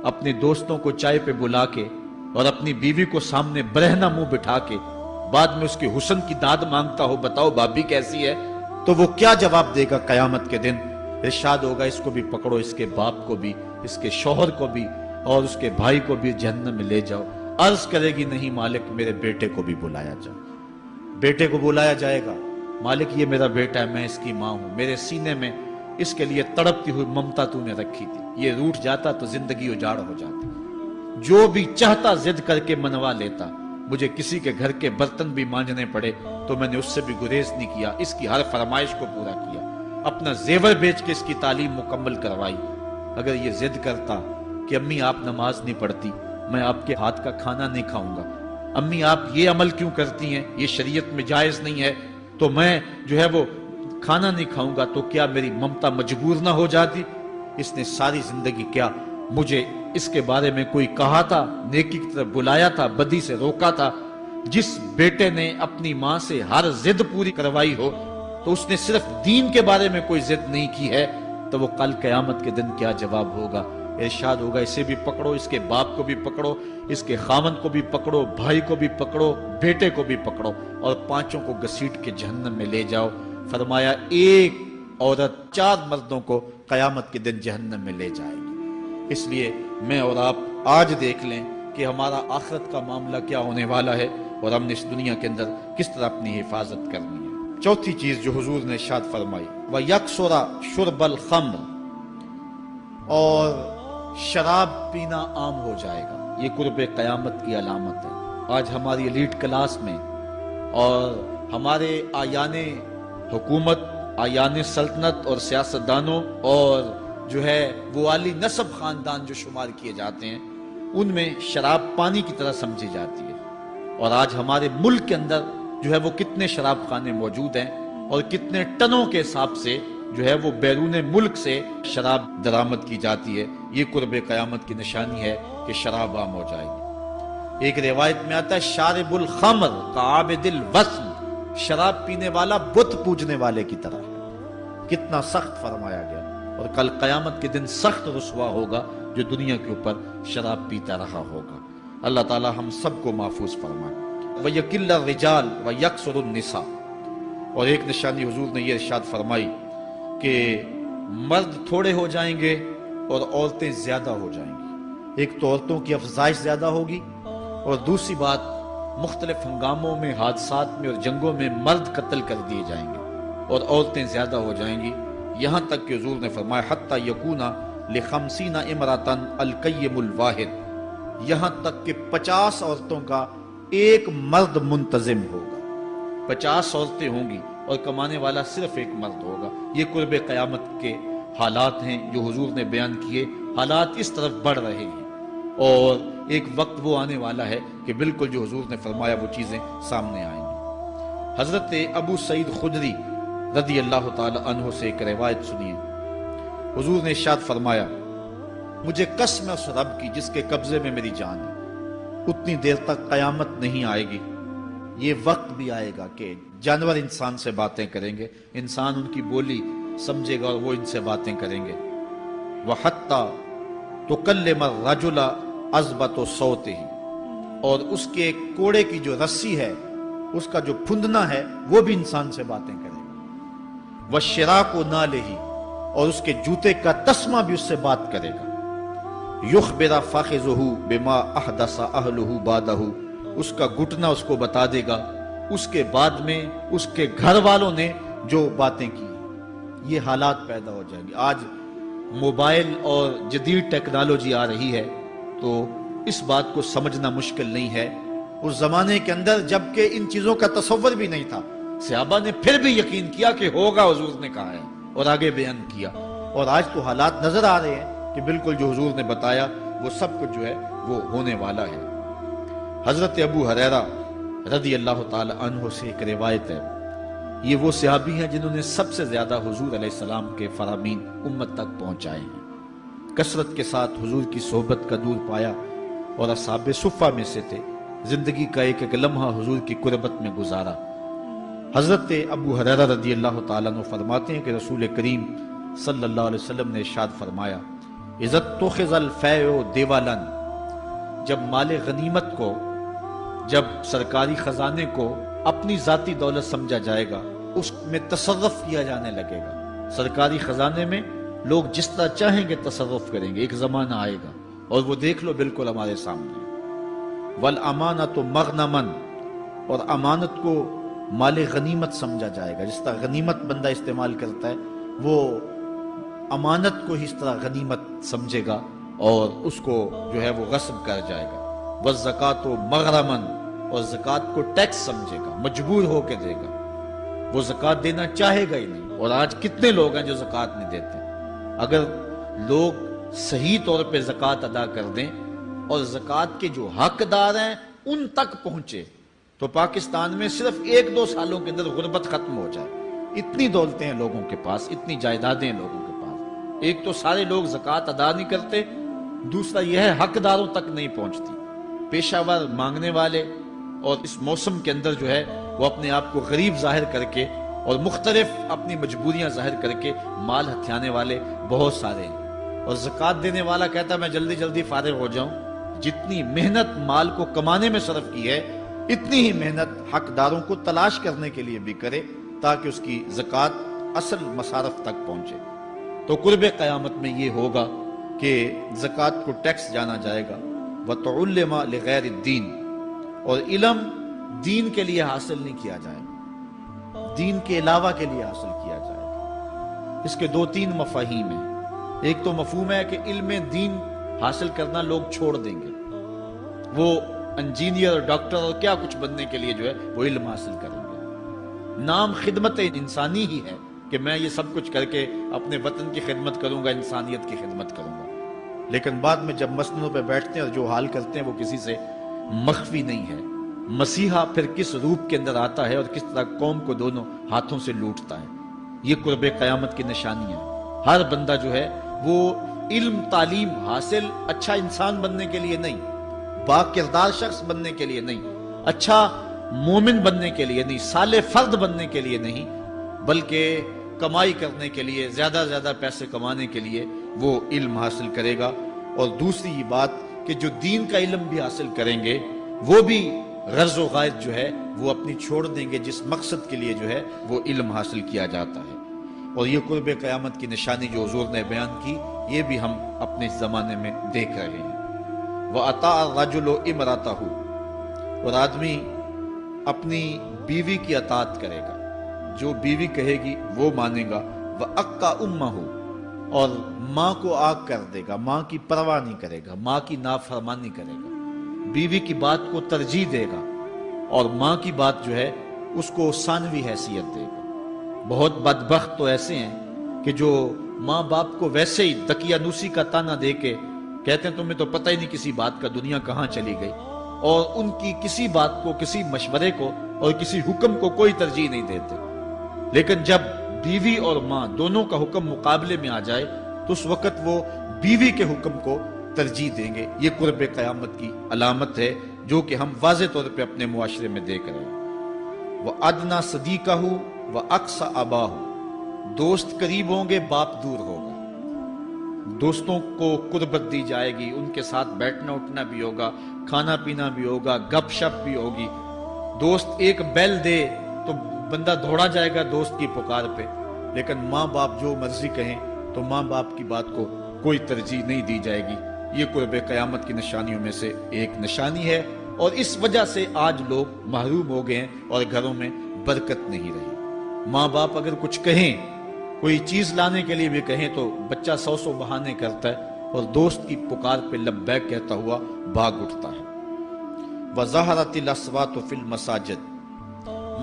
اپنے دوستوں کو چائے پہ بلا کے اور اپنی بیوی کو سامنے برہنہ منہ بٹھا کے بعد میں اس کے حسن کی داد مانگتا ہو، بتاؤ بھابی کیسی ہے؟ تو وہ کیا جواب دے گا قیامت کے دن؟ ارشاد ہوگا اس کو بھی پکڑو، اس کے باپ کو بھی، اس کے شوہر کو بھی اور اس کے بھائی کو بھی جہنم میں لے جاؤ۔ عرض کرے گی نہیں مالک میرے بیٹے کو بھی بلایا جائے۔ بیٹے کو بلایا جائے گا، مالک یہ میرا بیٹا ہے، میں اس کی ماں ہوں، میرے سینے میں اس کے لیے تڑپتی ہوئی ممتا تو نے رکھی تھی، یہ روٹھ جاتا تو زندگی اجاڑ ہو جاتی، جو بھی چاہتا ضد کر کے منوا لیتا، مجھے کسی کے گھر کے برتن بھی مانجنے پڑے تو میں نے اس سے بھی گریز نہیں کیا، اس کی ہر فرمائش کو پورا کیا، اپنا زیور بیچ کے اس کی تعلیم مکمل کروائی۔ اگر یہ ضد کرتا کہ امی آپ نماز نہیں پڑھتی، میں آپ کے ہاتھ کا کھانا نہیں کھاؤں گا، امی آپ یہ عمل کیوں کرتی ہیں، یہ شریعت میں جائز نہیں ہے، تو میں جو ہے وہ کھانا نہیں کھاؤں گا، تو کیا میری ممتا مجبور نہ ہو جاتی؟ اس نے ساری زندگی کیا مجھے اس کے بارے میں کوئی کہا تھا، نیکی کی طرف بلایا تھا، بدی سے روکا تھا؟ جس بیٹے نے اپنی ماں سے ہر ضد پوری کروائی ہو تو اس نے صرف دین کے بارے میں کوئی ضد نہیں کی ہے، تو وہ کل قیامت کے دن کیا جواب ہوگا؟ ارشاد ہوگا اسے بھی پکڑو، اس کے باپ کو بھی پکڑو، اس کے خاوند کو بھی پکڑو، بھائی کو بھی پکڑو، بیٹے کو بھی پکڑو اور پانچوں کو گھسیٹ کے جہنم میں لے جاؤ۔ فرمایا ایک عورت 4 مردوں کو قیامت کے دن جہنم میں لے جائے گی۔ اس لیے میں اور آپ آج دیکھ لیں کہ ہمارا آخرت کا معاملہ کیا ہونے والا ہے اور ہم نے اس دنیا کے اندر کس طرح اپنی حفاظت کرنی ہے۔ چوتھی چیز جو حضور نے ارشاد فرمائی، وَيَكْسُرَ شُرْبَ الْخَمْرِ، اور شراب پینا عام ہو جائے گا۔ یہ قرب قیامت کی علامت ہے۔ آج ہماری ایلیٹ کلاس میں اور ہمارے آیان حکومت، آیان سلطنت اور سیاستدانوں اور جو ہے وہ عالی نسب خاندان جو شمار کیے جاتے ہیں، ان میں شراب پانی کی طرح سمجھی جاتی ہے۔ اور آج ہمارے ملک کے اندر جو ہے وہ کتنے شراب خانے موجود ہیں اور کتنے ٹنوں کے حساب سے جو ہے وہ بیرون ملک سے شراب درآمد کی جاتی ہے۔ یہ قرب قیامت کی نشانی ہے کہ شراب عام ہو جائے گی۔ ایک روایت میں آتا ہے شارب الخمر کعابد الوثن، شراب پینے والا بت پوجنے والے کی طرح ہے۔ کتنا سخت فرمایا گیا، اور کل قیامت کے دن سخت رسوا ہوگا جو دنیا کے اوپر شراب پیتا رہا ہوگا۔ اللہ تعالی ہم سب کو محفوظ فرمائے۔ وَيَقِلَّ الرِّجَالُ وَيَكْثُرُ النِّسَاءُ، اور ایک نشانی حضور نے یہ ارشاد فرمائی کہ مرد تھوڑے ہو جائیں گے اور عورتیں زیادہ ہو جائیں گی۔ ایک تو عورتوں کی افزائش زیادہ ہوگی، اور دوسری بات مختلف ہنگاموں میں، حادثات میں اور جنگوں میں مرد قتل کر دیے جائیں گے اور عورتیں زیادہ ہو جائیں گی، یہاں تک کہ حضور نے فرمایا حتی یکونا لخمسین امراتن القیم الواحد، یہاں تک کہ 50 عورتوں کا ایک مرد منتظم ہوگا۔ 50 عورتیں ہوں گی اور کمانے والا صرف ایک مرد ہوگا۔ یہ قرب قیامت کے حالات ہیں جو حضور نے بیان کیے۔ حالات اس طرف بڑھ رہے ہیں اور ایک وقت وہ آنے والا ہے کہ بالکل جو حضور نے فرمایا وہ چیزیں سامنے آئیں گی۔ حضرت ابو سعید خدری رضی اللہ تعالی عنہ سے ایک روایت سنیے۔ حضور نے ارشاد فرمایا، مجھے قسم ہے اس رب کی جس کے قبضے میں میری جان ہے، اتنی دیر تک قیامت نہیں آئے گی، یہ وقت بھی آئے گا کہ جانور انسان سے باتیں کریں گے، انسان ان کی بولی سمجھے گا اور وہ ان سے باتیں کریں گے۔ وَحَتَّى تُكَلِّمَ الرَّجُلَ عَزْبَةُ صَوْتِهِ، اور اس کے کوڑے کی جو رسی ہے، اس کا جو پھندنا ہے، وہ بھی انسان سے باتیں کرے گا۔ وَالشِّرَاقُ نَالِهِ، اور اس کے جوتے کا تسمہ بھی اس سے بات کرے گا۔ یخبر فاخذہ بما احدث اہلہ بعدہ، اس کا گھٹنا اس کو بتا دے گا اس کے بعد میں اس کے گھر والوں نے جو باتیں کی۔ یہ حالات پیدا ہو جائیں گے۔ آج موبائل اور جدید ٹیکنالوجی آ رہی ہے تو اس بات کو سمجھنا مشکل نہیں ہے۔ اس زمانے کے اندر جب کہ ان چیزوں کا تصور بھی نہیں تھا، صحابہ نے پھر بھی یقین کیا کہ ہوگا، حضور نے کہا ہے اور آگے بیان کیا، اور آج تو حالات نظر آ رہے ہیں کہ بالکل جو حضور نے بتایا وہ سب کچھ جو ہے وہ ہونے والا ہے۔ حضرت ابو ہریرہ رضی اللہ تعالی عنہ سے ایک روایت ہے، یہ وہ صحابی ہیں جنہوں نے سب سے زیادہ حضور علیہ السلام کے فرامین امت تک پہنچائے ہیں، کثرت کے ساتھ حضور کی صحبت کا دور پایا اور اصحاب صفہ میں سے تھے، زندگی کا ایک ایک لمحہ حضور کی قربت میں گزارا۔ حضرت ابو ہریرہ رضی اللہ تعالیٰ عنہ فرماتے ہیں کہ رسول کریم صلی اللہ علیہ وسلم نے ارشاد فرمایا، اذا اتخذ الفیء دیوالا، جب مال غنیمت کو، جب سرکاری خزانے کو اپنی ذاتی دولت سمجھا جائے گا، اس میں تصرف کیا جانے لگے گا، سرکاری خزانے میں لوگ جس طرح چاہیں گے تصرف کریں گے، ایک زمانہ آئے گا اور وہ دیکھ لو بالکل ہمارے سامنے۔ والامانۃ مغنما، اور امانت کو مال غنیمت سمجھا جائے گا، جس طرح غنیمت بندہ استعمال کرتا ہے وہ امانت کو اس طرح غنیمت سمجھے گا اور اس کو جو ہے وہ غصب کر جائے گا۔ والزکوٰۃ مغرما، اور زکوٰۃ کو ٹیکس سمجھے گا، مجبور ہو کے دے گا، وہ زکوٰۃ دینا چاہے گا ہی نہیں۔ اور آج کتنے لوگ ہیں جو زکوٰۃ نہیں دیتے؟ اگر لوگ صحیح طور پہ زکوٰۃ ادا کر دیں اور زکوٰۃ کے جو حقدار ہیں ان تک پہنچے تو پاکستان میں صرف 1-2 سالوں کے اندر غربت ختم ہو جائے۔ اتنی دولتیں ہیں لوگوں کے پاس، اتنی جائیدادیں ہیں لوگوں کے پاس، ایک تو سارے لوگ زکوٰۃ ادا نہیں کرتے، دوسرا یہ ہے حقداروں تک نہیں پہنچتی۔ پیشہ ور مانگنے والے اور اس موسم کے اندر جو ہے وہ اپنے آپ کو غریب ظاہر کر کے اور مختلف اپنی مجبوریاں ظاہر کر کے مال ہتھیانے والے بہت سارے ہیں، اور زکوٰۃ دینے والا کہتا ہے میں جلدی جلدی فارغ ہو جاؤں۔ جتنی محنت مال کو کمانے میں صرف کی ہے، اتنی ہی محنت حقداروں کو تلاش کرنے کے لیے بھی کرے تاکہ اس کی زکوٰۃ اصل مصارف تک پہنچے۔ تو قرب قیامت میں یہ ہوگا کہ زکوٰۃ کو ٹیکس جانا جائے گا۔ وَتُعُلِّمَ لِغَيْرِ الدِّينِ، اور علم دین کے لیے حاصل نہیں کیا جائے گا، دین کے علاوہ کے لیے حاصل کیا جائے گا۔ اس کے 2-3 مفاہیم ہیں۔ ایک تو مفہوم ہے کہ علم دین حاصل کرنا لوگ چھوڑ دیں گے، وہ انجینئر، ڈاکٹر اور کیا کچھ بننے کے لیے جو ہے وہ علم حاصل کریں گے۔ نام خدمت انسانی ہی ہے کہ میں یہ سب کچھ کر کے اپنے وطن کی خدمت کروں گا، انسانیت کی خدمت کروں گا، لیکن بعد میں جب مسندوں پہ بیٹھتے ہیں اور جو حال کرتے ہیں وہ کسی سے مخفی نہیں ہے۔ مسیحا پھر کس روپ کے اندر آتا ہے اور کس طرح قوم کو دونوں ہاتھوں سے لوٹتا ہے، یہ قرب قیامت کی نشانی ہے۔ ہر بندہ جو ہے وہ علم تعلیم حاصل اچھا انسان بننے کے لیے نہیں، با کردار شخص بننے کے لیے نہیں، اچھا مومن بننے کے لیے نہیں، صالح فرد بننے کے لیے نہیں، بلکہ کمائی کرنے کے لیے، زیادہ زیادہ پیسے کمانے کے لیے وہ علم حاصل کرے گا۔ اور دوسری یہ بات کہ جو دین کا علم بھی حاصل کریں گے وہ بھی غرض و غائد جو ہے وہ اپنی چھوڑ دیں گے جس مقصد کے لیے جو ہے وہ علم حاصل کیا جاتا ہے۔ اور یہ قرب قیامت کی نشانی جو حضور نے بیان کی یہ بھی ہم اپنے زمانے میں دیکھ رہے ہیں۔ وَأَطَاعَ الرَّجُلُ امْرَأَتَهُ، اور آدمی اپنی بیوی کی اطاعت کرے گا، جو بیوی کہے گی وہ مانے گا۔ وَأَقَّ أُمَّهُ، اور ماں کو آگ کر دے گا، ماں کی پرواہ نہیں کرے گا، ماں کی نافرمانی کرے گا، بیوی کی بات کو ترجیح دے گا اور ماں کی بات جو ہے اس کو ثانوی حیثیت دے گا۔ بہت بدبخت تو ایسے ہیں کہ جو ماں باپ کو ویسے ہی دقیانوسی کا تانا دے کے کہتے ہیں تمہیں تو پتہ ہی نہیں کسی بات کا، دنیا کہاں چلی گئی، اور ان کی کسی بات کو، کسی مشورے کو اور کسی حکم کو کوئی ترجیح نہیں دیتے۔ لیکن جب بیوی اور ماں دونوں کا حکم مقابلے میں آ جائے تو اس وقت وہ بیوی کے حکم کو ترجیح دیں گے۔ یہ قرب قیامت کی علامت ہے جو کہ ہم واضح طور پہ اپنے معاشرے میں دیکھ رہے ہیں۔ وَأَدْنَا صَدِيقَهُ وَأَقْصَى أَبَاهُ، دوست قریب ہوں گے، باپ دور ہوگا۔ دوستوں کو قربت دی جائے گی، ان کے ساتھ بیٹھنا اٹھنا بھی ہوگا، کھانا پینا بھی ہوگا، گپ شپ بھی ہوگی۔ دوست ایک بیل دے تو بندہ دوڑا جائے گا دوست کی پکار پہ، لیکن ماں باپ جو مرضی کہیں تو ماں باپ کی بات کو کوئی ترجیح نہیں دی جائے گی۔ یہ قرب قیامت کی نشانیوں میں سے ایک نشانی ہے، اور اس وجہ سے آج لوگ محروم ہو گئے ہیں اور گھروں میں برکت نہیں رہی۔ ماں باپ اگر کچھ کہیں، کوئی چیز لانے کے لیے بھی کہیں تو بچہ 100 بہانے کرتا ہے اور دوست کی پکار پہ لبیک کہتا ہوا بھاگ اٹھتا ہے۔ وَظَهَرَتِ الْأَصْوَاتُ فِي الْمَسَاجِدِ،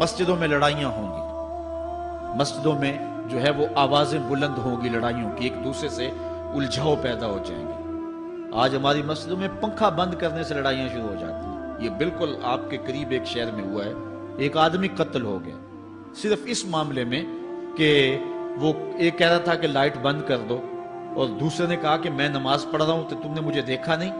مسجدوں میں لڑائیاں ہوں گی، مسجدوں میں جو ہے وہ آوازیں بلند ہوں گی لڑائیوں کی، ایک دوسرے سے الجھاؤ پیدا ہو جائیں گے۔ آج ہماری مسجدوں میں پنکھا بند کرنے سے لڑائیاں شروع ہو جاتی ہیں۔ یہ بالکل آپ کے قریب ایک شہر میں ہوا ہے، ایک آدمی قتل ہو گیا صرف اس معاملے میں کہ وہ ایک کہہ رہا تھا کہ لائٹ بند کر دو، اور دوسرے نے کہا کہ میں نماز پڑھ رہا ہوں تو تم نے مجھے دیکھا نہیں،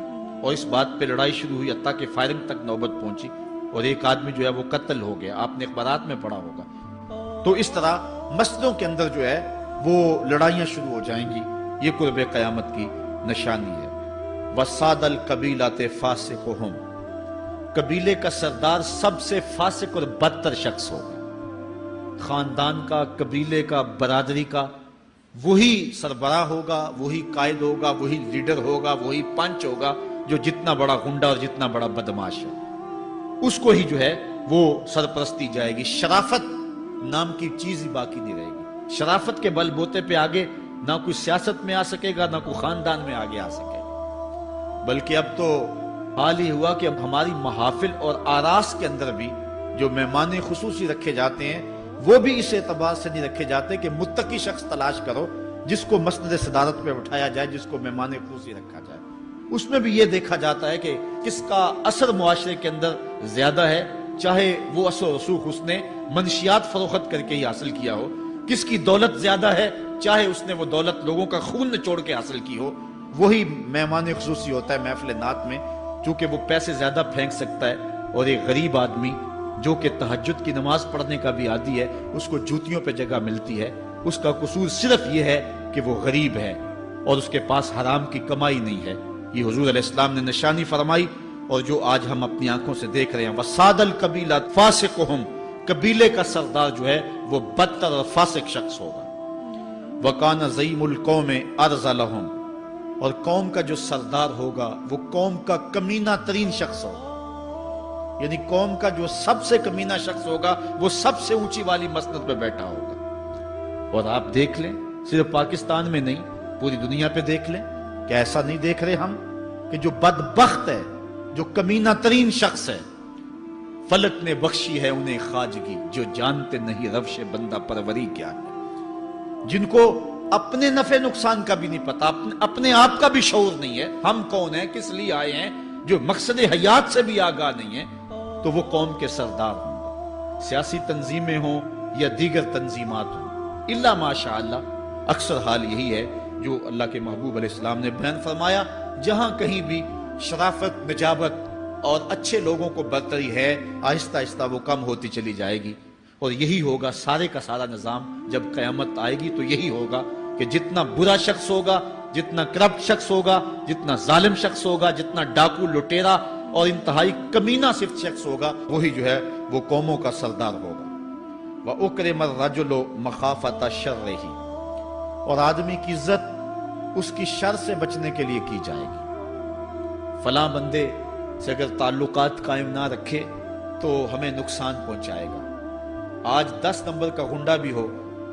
اور اس بات پہ لڑائی شروع ہوئی، حتیٰ کہ فائرنگ تک نوبت پہنچی اور ایک آدمی جو ہے وہ قتل ہو گیا۔ آپ نے اخبارات میں پڑھا ہوگا۔ تو اس طرح مسجدوں کے اندر جو ہے وہ لڑائیاں شروع ہو جائیں گی، یہ قرب قیامت کی نشانی ہے۔ وَسَادَ الْقَبِيلَةِ فَاسِقُهُمْ، قبیلے کا سردار سب سے فاسق اور بدتر شخص ہوگا۔ خاندان کا، قبیلے کا، برادری کا وہی سربراہ ہوگا، وہی قائد ہوگا، وہی لیڈر ہوگا، وہی پنچ ہوگا جو جتنا بڑا غنڈہ اور جتنا بڑا بدماش ہے اس کو ہی جو ہے وہ سرپرستی جائے گی۔ شرافت نام کی چیز ہی باقی نہیں رہے گی۔ شرافت کے بل بوتے پہ آگے نہ کوئی سیاست میں آ سکے گا، نہ کوئی خاندان میں آگے آ سکے گا، بلکہ اب تو حال ہی ہوا کہ اب ہماری محافل اور آراس کے اندر بھی جو مہمان خصوصی رکھے جاتے ہیں وہ بھی اس اعتبار سے نہیں رکھے جاتے کہ متقی شخص تلاش کرو جس کو مسند صدارت پہ اٹھایا جائے، جس کو مہمان خصوصی رکھا جائے۔ اس میں بھی یہ دیکھا جاتا ہے کہ کس کا اثر معاشرے کے اندر زیادہ ہے، چاہے وہ اثر و رسوخ اس نے منشیات فروخت کر کے ہی حاصل کیا ہو، کس کی دولت زیادہ ہے، چاہے اس نے وہ دولت لوگوں کا خون نچوڑ کے حاصل کی ہو، وہی مہمان خصوصی ہوتا ہے محفل نعت میں، چونکہ وہ پیسے زیادہ پھینک سکتا ہے۔ اور ایک غریب آدمی جو کہ تہجد کی نماز پڑھنے کا بھی عادی ہے، اس کو جوتیوں پہ جگہ ملتی ہے۔ اس کا قصور صرف یہ ہے کہ وہ غریب ہے اور اس کے پاس حرام کی کمائی نہیں ہے۔ یہ حضور علیہ السلام نے نشانی فرمائی اور جو آج ہم اپنی آنکھوں سے دیکھ رہے ہیں۔ وَسَادَ الْقَبِيلَةِ فَاسِقُهُمْ، قبیلے کا سردار جو ہے وہ بدتر اور فاسق شخص ہوگا۔ وَكَانَ زَعِيمُ الْقَوْمِ أَرْذَلَهُمْ، اور قوم کا جو سردار ہوگا وہ قوم کا کمینہ ترین شخص ہوگا، یعنی قوم کا جو سب سے کمینہ شخص ہوگا وہ سب سے اونچی والی مسند پہ بیٹھا ہوگا۔ اور آپ دیکھ لیں، صرف پاکستان میں نہیں پوری دنیا پہ دیکھ لیں کہ ایسا نہیں دیکھ رہے ہم کہ جو بدبخت ہے، جو کمینہ ترین شخص ہے، فلک نے بخشی ہے انہیں خواجگی، جو جانتے نہیں روش بندہ پروری کیا ہے، جن کو اپنے نفع نقصان کا بھی نہیں پتا، اپنے آپ کا بھی شعور نہیں ہے، ہم کون ہیں، کس لیے آئے ہیں، جو مقصد حیات سے بھی آگاہ نہیں ہے، تو وہ قوم کے سردار ہوں گے، سیاسی تنظیمیں ہوں یا دیگر تنظیمات ہوں، الا ماشاء اللہ۔ اکثر حال یہی ہے جو اللہ کے محبوب علیہ السلام نے بیان فرمایا، جہاں کہیں بھی شرافت، نجابت اور اچھے لوگوں کو برتری ہے، آہستہ آہستہ وہ کم ہوتی چلی جائے گی، اور یہی ہوگا سارے کا سارا نظام جب قیامت آئے گی تو یہی ہوگا کہ جتنا برا شخص ہوگا، جتنا کرپٹ شخص ہوگا، جتنا ظالم شخص ہوگا، جتنا ڈاکو لٹیرا اور انتہائی کمینہ صرف شخص ہوگا، وہی جو ہے وہ قوموں کا سردار ہوگا۔ وَأُكْرِمَ الرَّجُلُ مَخَافَةَ شَرِّهِ، اور آدمی کی عزت اس کی شر سے بچنے کے لیے کی جائے گی۔ فلاں بندے سے اگر تعلقات قائم نہ رکھے تو ہمیں نقصان پہنچائے گا۔ آج 10 نمبر کا غنڈہ بھی ہو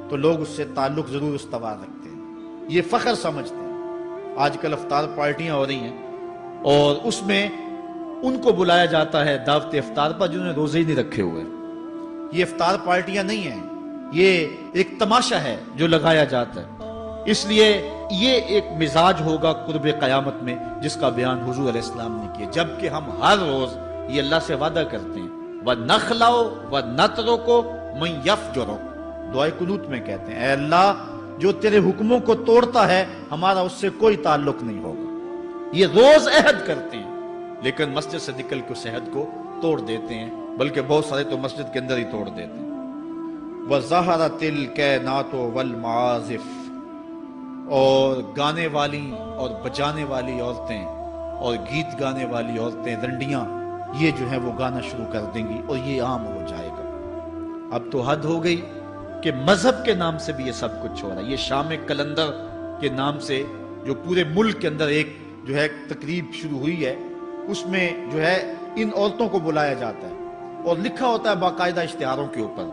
تو لوگ اس سے تعلق ضرور استوار رکھتے ہیں، یہ فخر سمجھتے ہیں۔ آج کل افطار پارٹیاں ہو رہی ہیں اور اس میں ان کو بلایا جاتا ہے دعوت افطار پر جنہوں نے روزے ہی نہیں رکھے ہوئے۔ یہ افطار پارٹیاں نہیں ہیں، یہ ایک تماشا ہے جو لگایا جاتا ہے۔ اس لیے یہ ایک مزاج ہوگا قرب قیامت میں جس کا بیان حضور علیہ السلام نے کیا، جبکہ ہم ہر روز یہ اللہ سے وعدہ کرتے ہیں وَنَخْلَعُ وَنَتْرُكُ مَن يَفْجُرُ، دعائے قنوت میں کہتے ہیں اے اللہ جو تیرے حکموں کو توڑتا ہے ہمارا اس سے کوئی تعلق نہیں ہوگا۔ یہ روز عہد کرتے ہیں لیکن مسجد سے نکل کے اس عہد کو توڑ دیتے ہیں، بلکہ بہت سارے تو مسجد کے اندر ہی توڑ دیتے ہیں۔ وَظَهَرَتِ الْكَيْنَاتُ وَالْمَعَازِفُ، اور گانے والی اور بجانے والی عورتیں اور گیت گانے والی عورتیں، رنڈیاں، یہ جو ہیں وہ گانا شروع کر دیں گی اور یہ عام ہو جائے گا۔ اب تو حد ہو گئی کہ مذہب کے نام سے بھی یہ سب کچھ ہو رہا ہے۔ یہ شام کلندر کے نام سے جو پورے ملک کے اندر ایک جو ہے تقریب شروع ہوئی ہے، اس میں جو ہے ان عورتوں کو بلایا جاتا ہے اور لکھا ہوتا ہے باقاعدہ اشتہاروں کے اوپر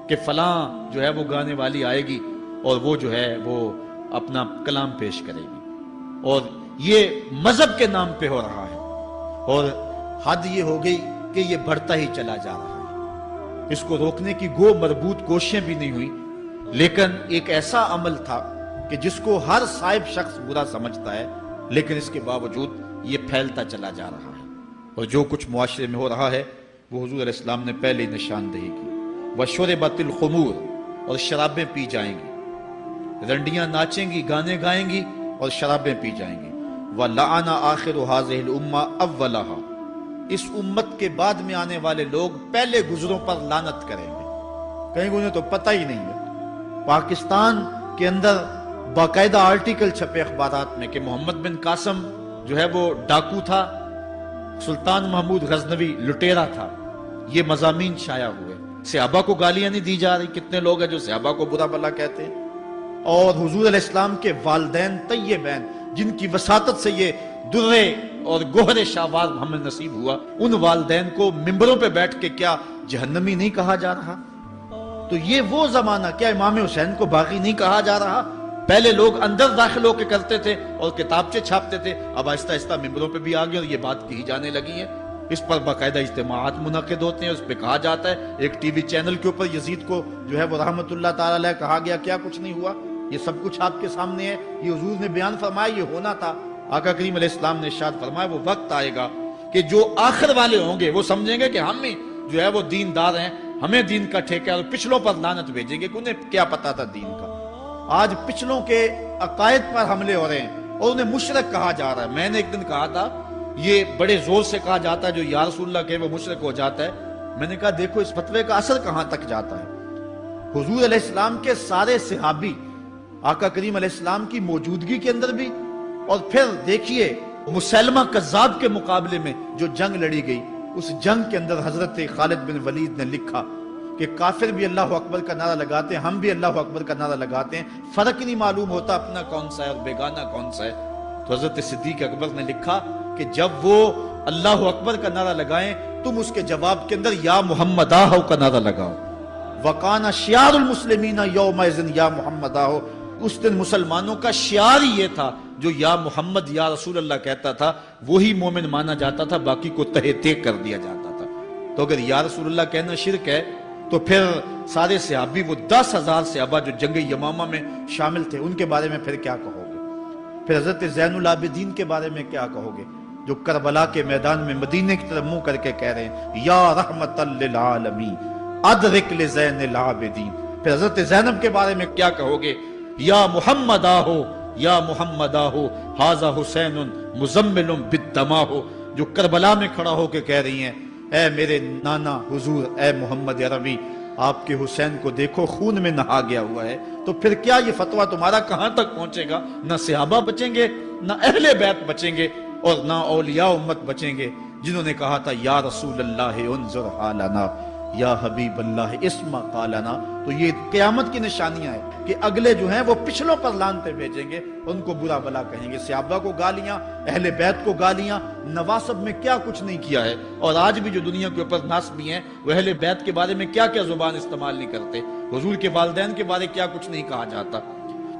کہ فلاں جو ہے وہ گانے والی آئے گی اور وہ جو ہے وہ اپنا کلام پیش کرے گی، اور یہ مذہب کے نام پہ ہو رہا ہے۔ اور حد یہ ہو گئی کہ یہ بڑھتا ہی چلا جا رہا ہے، اس کو روکنے کی مربوط کوششیں بھی نہیں ہوئی، لیکن ایک ایسا عمل تھا کہ جس کو ہر صاحب شخص برا سمجھتا ہے، لیکن اس کے باوجود یہ پھیلتا چلا جا رہا ہے۔ اور جو کچھ معاشرے میں ہو رہا ہے وہ حضور علیہ السلام نے پہلے ہی نشاندہی کی۔ وَشُرِبَتِ الْخُمُورُ، اور شرابیں پی جائیں گی، رنڈیاں ناچیں گی، گانے گائیں گی اور شرابیں پی جائیں گی۔ وَلَعَنَ آخِرُ هَذِهِ الْأُمَّةِ أَوَّلَهَا، اس امت کے بعد میں آنے والے لوگ پہلے گزروں پر لعنت کریں گے۔ کہیں گے انہیں تو پتہ ہی نہیں ہے۔ پاکستان کے اندر باقاعدہ آرٹیکل چھپے اخبارات میں کہ محمد بن قاسم جو ہے وہ ڈاکو تھا، سلطان محمود غزنوی لٹیرا تھا، یہ مضامین شائع ہوئے۔ صحابہ کو گالیاں نہیں دی جا رہی، کتنے لوگ ہیں جو صحابہ کو برا بھلا کہتے ہیں، اور حضور علیہ السلام کے والدین طیبین جن کی وساطت سے یہ درے اور گوہر شاہوار ہمیں نصیب ہوا، ان والدین کو ممبروں پہ بیٹھ کے کیا جہنمی نہیں کہا جا رہا؟ تو یہ وہ زمانہ، کیا امام حسین کو باغی نہیں کہا جا رہا؟ پہلے لوگ اندر داخل ہو کے کرتے تھے اور کتابچے چھاپتے تھے، اب آہستہ آہستہ ممبروں پہ بھی آ گئے اور یہ بات کہی جانے لگی ہے۔ اس پر باقاعدہ اجتماعات منعقد ہوتے ہیں، اس پہ کہا جاتا ہے۔ ایک ٹی وی چینل کے اوپر یزید کو جو ہے وہ رحمت اللہ تعالی علیہ کہا گیا، کیا کچھ نہیں ہوا، یہ سب کچھ آپ کے سامنے ہے، یہ حضور نے بیان فرمایا، یہ ہونا تھا۔ آقا کریم علیہ السلام نے ارشاد فرمایا وہ وقت آئے گا کہ جو آخر والے ہوں گے وہ سمجھیں گے کہ ہم ہی جو ہے وہ دیندار ہیں، ہمیں دین کا ٹھیکہ ہے، اور پچھلوں پر لعنت بھیجیں گے کہ انہیں کیا پتا تھا دین کا۔ آج پچھلوں کے عقائد پر حملے ہو رہے ہیں اور انہیں مشرک کہا جا رہا ہے۔ میں نے ایک دن کہا تھا یہ بڑے زور سے کہا جاتا ہے جو یا رسول اللہ کہے وہ مشرک ہو جاتا ہے۔ میں نے کہا دیکھو اس فتوے کا اثر کہاں تک جاتا ہے۔ حضور علیہ السلام کے سارے صحابی آقا کریم علیہ السلام کی موجودگی کے اندر بھی، اور پھر دیکھیے مسلمہ کذاب کے مقابلے میں جو جنگ لڑی گئی، اس جنگ کے اندر حضرت خالد بن ولید نے لکھا کہ کافر بھی اللہ اکبر کا نعرہ لگاتے ہیں، ہم بھی اللہ اکبر کا نعرہ لگاتے ہیں، فرق نہیں معلوم ہوتا اپنا کون سا ہے اور بیگانہ کون سا ہے۔ تو حضرت صدیق اکبر نے لکھا کہ جب وہ اللہ اکبر کا نعرہ لگائیں تم اس کے جواب کے اندر یا محمد آہو کا نعرہ لگاؤ۔ وَقَانَ شِعَارُ الْمُسْلِمِينَ يَوْمَئِذٍ یا محمد آہو، اس دن مسلمانوں کا شعار ہی یہ تھا، جو یا محمد یا رسول اللہ کہتا تھا وہی مومن مانا جاتا تھا، باقی کو تہہ تیگ کر دیا جاتا تھا۔ تو اگر یا رسول اللہ کہنا شرک ہے تو پھر سارے صحابی وہ 10,000 صحابہ جو جنگ یمامہ میں شامل تھے ان کے بارے میں پھر کیا کہو گے؟ پھر حضرت زین العابدین کے بارے میں کیا کہو گے جو کربلا کے میدان میں مدینے کی طرف منہ کر کے کہہ رہے ہیں یا رحمت للعالمین ادرک لزین العابدین؟ پھر حضرت زینب کے بارے میں کیا کہو گے؟ یا محمد آہو یا محمد آہو ھذا حسین مزمل بالدماء، جو کربلا میں کھڑا ہو کے کہہ رہی ہیں اے میرے نانا حضور، اے محمد عربی، آپ کے حسین کو دیکھو خون میں نہا گیا ہوا ہے۔ تو پھر کیا یہ فتویٰ تمہارا کہاں تک پہنچے گا؟ نہ صحابہ بچیں گے، نہ اہل بیت بچیں گے، اور نہ اولیاء امت بچیں گے، جنہوں نے کہا تھا یا رسول اللہ انظر حالنا یا حبیب اللہ اسمع قالنا۔ تو یہ قیامت کی نشانیاں ہیں کہ اگلے جو ہیں وہ پچھلوں پر لعنتیں بھیجیں گے، ان کو برا بلا کہیں گے، صحابہ کو گالیاں، اہل بیت کو گالیاں، نواسب میں کیا کچھ نہیں کیا ہے۔ اور آج بھی جو دنیا کے اوپر ناسبی ہیں وہ اہل بیت کے بارے میں کیا کیا زبان استعمال نہیں کرتے، حضور کے والدین کے بارے کیا کچھ نہیں کہا جاتا۔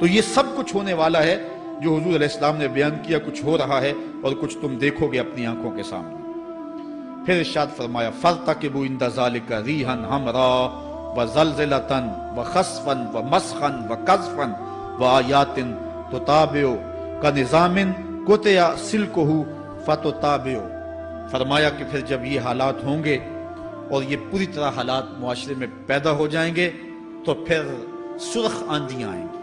تو تو یہ سب کچھ ہونے والا ہے جو حضور علیہ السلام نے بیان کیا، کچھ ہو رہا ہے اور کچھ تم دیکھو گے اپنی آنکھوں کے سامنے۔ پھر ارشاد فرمایا فَارْتَقِبُوا عِنْدَ ذَلِكَ رِيحًا حَمْرَاءَ وَزَلْزَلَةً وَخَسْفًا وَمَسْخًا وَقَذْفًا وَآيَاتٍ تُتَابِعُ كَنِظَامٍ قُطِعَ سِلْكُهُ فَتُتَابِعُ۔ فرمایا کہ پھر جب یہ حالات ہوں گے اور یہ پوری طرح حالات معاشرے میں پیدا ہو جائیں گے تو پھر سرخ آندیاں آئیں گی،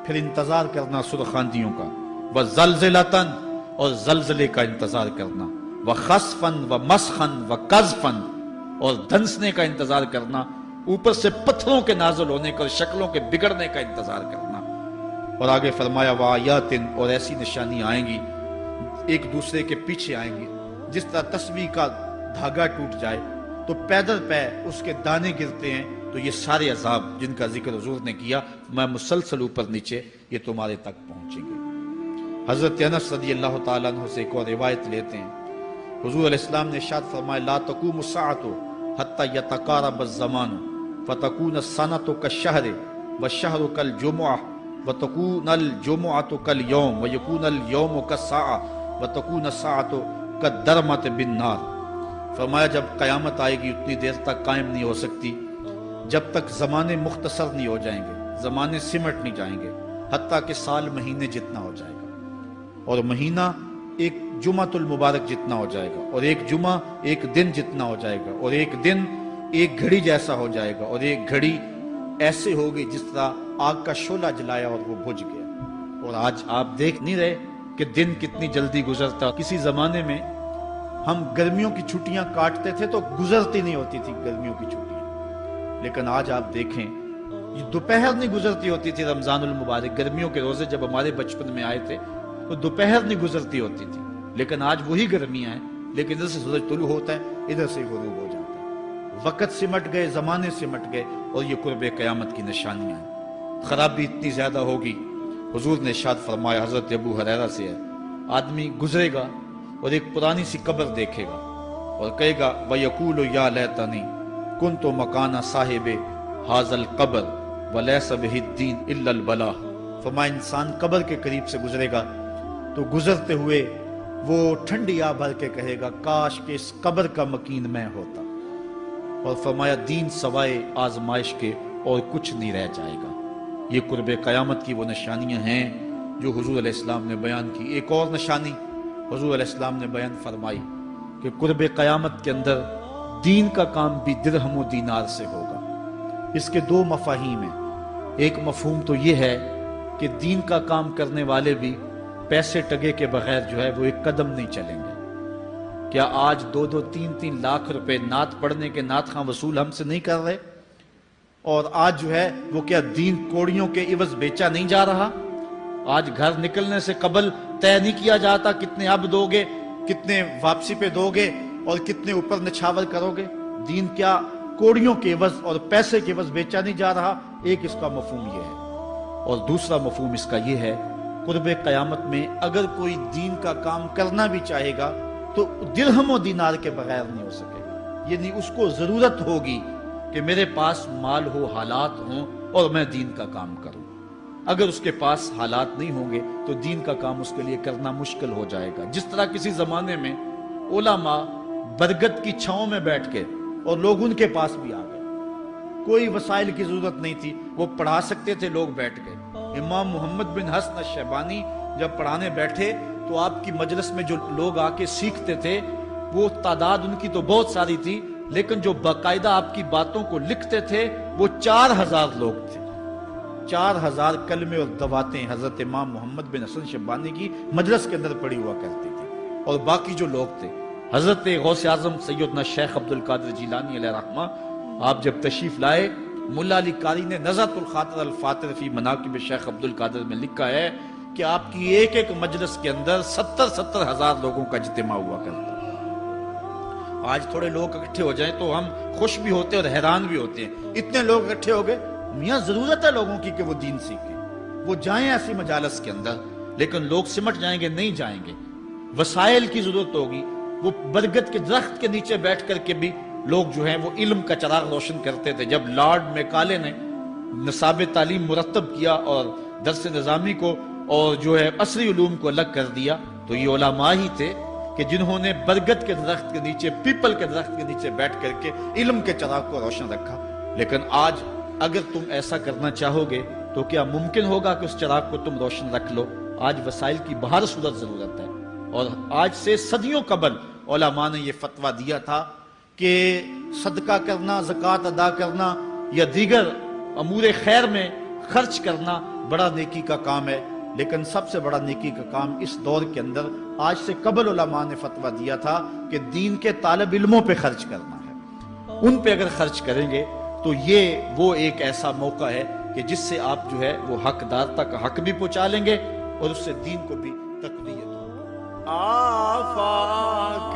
پھر انتظار کرنا سرخ آندیوں کا، وَزَلْزَلَةً اور زلزلے کا انتظار کرنا، وَخَسْفًا وَمَسْخًا وَقَذْفًا اور دھنسنے کا انتظار کرنا، اوپر سے پتھروں کے نازل ہونے کا اور شکلوں کے بگڑنے کا انتظار کرنا۔ اور آگے فرمایا وَآيَاتٍ اور ایسی نشانیاں آئیں گی ایک دوسرے کے پیچھے آئیں گی، جس طرح تسبیح کا دھاگا ٹوٹ جائے تو پیدل پہ اس کے دانے گرتے ہیں، تو یہ سارے عذاب جن کا ذکر حضور نے کیا میں مسلسل اوپر نیچے یہ تمہارے تک پہنچیں گے۔ حضرت انس رضی اللہ تعالیٰ عنہ سے ایک اور روایت لیتے ہیں، حضور علیہ السلام نے ارشاد فرمایا لا تقوم الساعة حتى يتقارب الزمان فتكون السنة كالشهر والشهر كالجمعة وتكون الجمعة كاليوم ويكون اليوم كالساعة وتكون الساعة كالدرمة بالنار۔ فرمایا جب قیامت آئے گی اتنی دیر تک قائم نہیں ہو سکتی جب تک زمانے مختصر نہیں ہو جائیں گے، زمانے سمٹ نہیں جائیں گے، حتیٰ کہ سال مہینے جتنا ہو جائے گا، اور مہینہ ایک جمعۃ المبارک جتنا ہو جائے گا، اور ایک جمعہ ایک دن جتنا ہو جائے گا، اور ایک دن ایک گھڑی جیسا ہو جائے گا، اور ایک گھڑی ایسے ہوگی جس طرح آگ کا شعلہ جلایا اور وہ بجھ گیا۔ اور آج آپ دیکھ نہیں رہے کہ دن کتنی جلدی گزرتا۔ کسی زمانے میں ہم گرمیوں کی چھٹیاں کاٹتے تھے تو گزرتی نہیں ہوتی تھی گرمیوں کی چھٹیاں، لیکن آج آپ دیکھیں یہ دوپہر نہیں گزرتی ہوتی تھی۔ رمضان المبارک گرمیوں کے روزے جب ہمارے بچپن میں آئے تھے تو دوپہر نہیں گزرتی ہوتی تھی، لیکن آج وہی گرمیاں ہیں، لیکن ادھر سے سورج طلوع ہوتا ہے ادھر سے غروب ہو جاتا ہے۔ وقت سمٹ گئے، زمانے سمٹ گئے، اور یہ قرب قیامت کی نشانیاں ہیں۔ خرابی اتنی زیادہ ہوگی، حضور نے ارشاد فرمایا حضرت ابو ہریرہ سے ہے، آدمی گزرے گا اور ایک پرانی سی قبر دیکھے گا اور کہے گا وَيَقُولُ يَا لَيْتَنِي كُنْتُ مَكَانَ صَاحِبِ هَذَا الْقَبْرِ وَلَيْسَ بِهِ الدِّينُ إِلَّا الْبَلَاغُ۔ فرمایا انسان قبر کے قریب سے گزرے گا تو گزرتے ہوئے وہ ٹھنڈی آہ بھر کے کہے گا کاش کہ اس قبر کا مکین میں ہوتا، اور فرمایا دین سوائے آزمائش کے اور کچھ نہیں رہ جائے گا۔ یہ قرب قیامت کی وہ نشانیاں ہیں جو حضور علیہ السلام نے بیان کی۔ ایک اور نشانی حضور علیہ السلام نے بیان فرمائی کہ قرب قیامت کے اندر دین کا کام بھی درہم و دینار سے ہوگا۔ اس کے دو مفاہیم ہیں۔ ایک مفہوم تو یہ ہے کہ دین کا کام کرنے والے بھی پیسے ٹگے کے بغیر جو ہے وہ ایک قدم نہیں چلیں گے۔ کیا آج 2-2 3-3 لاکھ روپے نعت پڑھنے کے نعت خواں وصول ہم سے نہیں کر رہے؟ اور آج جو ہے وہ کیا دین کوڑیوں کے عوض بیچا نہیں جا رہا؟ آج گھر نکلنے سے قبل طے نہیں کیا جاتا کتنے اب دو گے، کتنے واپسی پہ دو گے اور کتنے اوپر نچھاور کرو گے؟ دین کیا کوڑیوں کے عوض اور پیسے کے عوض بیچا نہیں جا رہا؟ ایک اس کا مفہوم یہ ہے، اور دوسرا مفہوم اس کا یہ ہے قرب قیامت میں اگر کوئی دین کا کام کرنا بھی چاہے گا تو درہم و دینار کے بغیر نہیں ہو سکے گا۔ یعنی اس کو ضرورت ہوگی کہ میرے پاس مال ہو، حالات ہوں اور میں دین کا کام کروں۔ اگر اس کے پاس حالات نہیں ہوں گے تو دین کا کام اس کے لیے کرنا مشکل ہو جائے گا۔ جس طرح کسی زمانے میں علماء برگد کی چھاؤں میں بیٹھ کے اور لوگ ان کے پاس بھی آ گئے، کوئی وسائل کی ضرورت نہیں تھی، وہ پڑھا سکتے تھے، لوگ بیٹھ گئے۔ امام محمد بن حسن الشیبانی جب پڑھانے بیٹھے تو آپ کی مجلس میں جو لوگ آ کے سیکھتے تھے وہ تعداد ان کی تو بہت ساری تھی، لیکن جو باقاعدہ آپ کی باتوں کو لکھتے تھے وہ 4000 لوگ تھے۔ 4000 کلمے اور دواتیں حضرت امام محمد بن حسن شیبانی کی مجلس کے اندر پڑھی ہوا کرتی تھی، اور باقی جو لوگ تھے حضرت غوث اعظم سیدنا شیخ عبد القادر جیلانی علیہ رحمہ، آپ جب تشریف لائے ملا علی قاری نے نزہۃ الخاطر الفاتر فی مناقب شیخ عبد القادر میں لکھا ہے کہ آپ کی ایک ایک مجلس کے اندر 70 ہزار لوگوں کا اجتماع ہوا کرتا۔ آج تھوڑے لوگ اکٹھے ہو جائیں تو ہم خوش بھی ہوتے اور حیران بھی ہوتے ہیں، اتنے لوگ اکٹھے ہو گئے۔ میاں ضرورت ہے لوگوں کی کہ وہ دین سیکھیں، وہ جائیں ایسی مجالس کے اندر، لیکن لوگ سمٹ جائیں گے، نہیں جائیں گے۔ وسائل کی ضرورت ہوگی۔ وہ برگد کے درخت کے نیچے بیٹھ کر کے بھی لوگ جو ہیں وہ علم کا چراغ روشن کرتے تھے۔ جب لارڈ میکالے نے نصاب تعلیم مرتب کیا اور درس نظامی کو اور جو ہے عصری علوم کو الگ کر دیا، تو یہ علماء ہی تھے کہ جنہوں نے برگد کے درخت کے نیچے، پیپل کے درخت کے نیچے بیٹھ کر کے علم کے چراغ کو روشن رکھا۔ لیکن آج اگر تم ایسا کرنا چاہو گے تو کیا ممکن ہوگا کہ اس چراغ کو تم روشن رکھ لو؟ آج وسائل کی بہر صورت ضرورت ہے، اور آج سے صدیوں قبل علماء نے یہ فتویٰ دیا تھا کہ صدقہ کرنا، زکوٰۃ ادا کرنا یا دیگر امور خیر میں خرچ کرنا بڑا نیکی کا کام ہے، لیکن سب سے بڑا نیکی کا کام اس دور کے اندر آج سے قبل علماء نے فتویٰ دیا تھا کہ دین کے طالب علموں پہ خرچ کرنا ہے۔ ان پہ اگر خرچ کریں گے تو یہ وہ ایک ایسا موقع ہے کہ جس سے آپ جو ہے وہ حقدار تک حق بھی پہنچا لیں گے اور اس سے دین کو بھی تقویت ہوگی۔ آفاق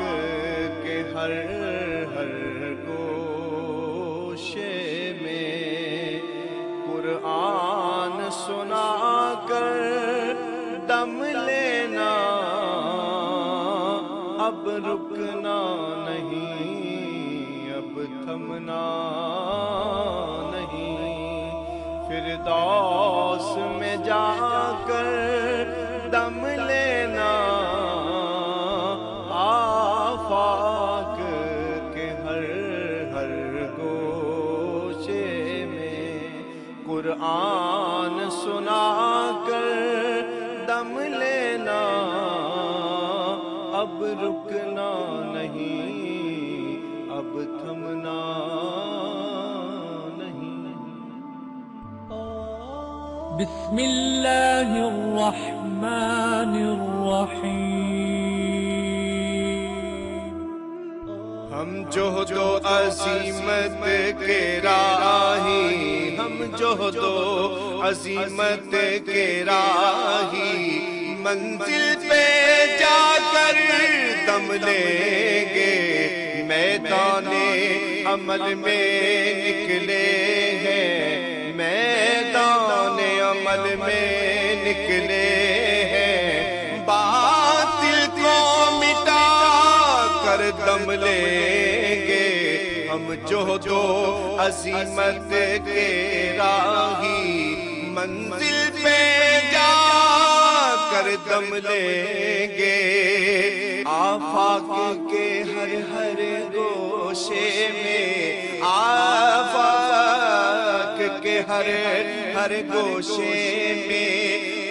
کے ہر ہر گوشے میں قرآن سنا کر دم لینا، اب رکنا نہیں، اب تھمنا نہیں، فردوس میں جا کر دم لینا، آفاق کے ہر ہر گوشے میں قرآن سنا کر دم لینا، اب رکنا نہیں، اب تھمنا نہیں۔ بسم اللہ الرحمن الرحیم۔ ہم جہد و عظیمت کے راہی، ہم جہد و عظیمت کے راہی، منزل پہ جا کر دم لیں گے، میدان عمل میں نکلے ہیں، میدان عمل میں نکلے ہیں، باطل کو مٹا کر دم لیں گے، ہم جہد و عظیمت کے راہی، منزل پہ جا کر دم لیں گے، آفاق کے ہر ہر گوشے میں، آفاق کے ہر ہر گوشے میں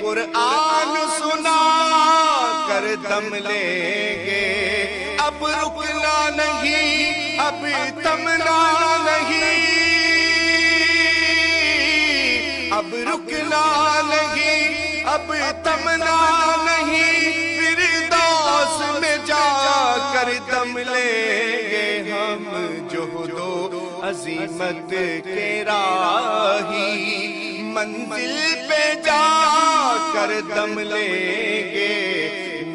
قرآن سنا کر دم لیں گے، اب رکنا نہیں، اب تھمنا نہیں، اب رکنا نہیں، اب تھمنا نہیں، فردوس میں جا کر دم لیں گے، ہم جہد و عظیمت کے راہی، منزل پہ جا کر دم لیں گے،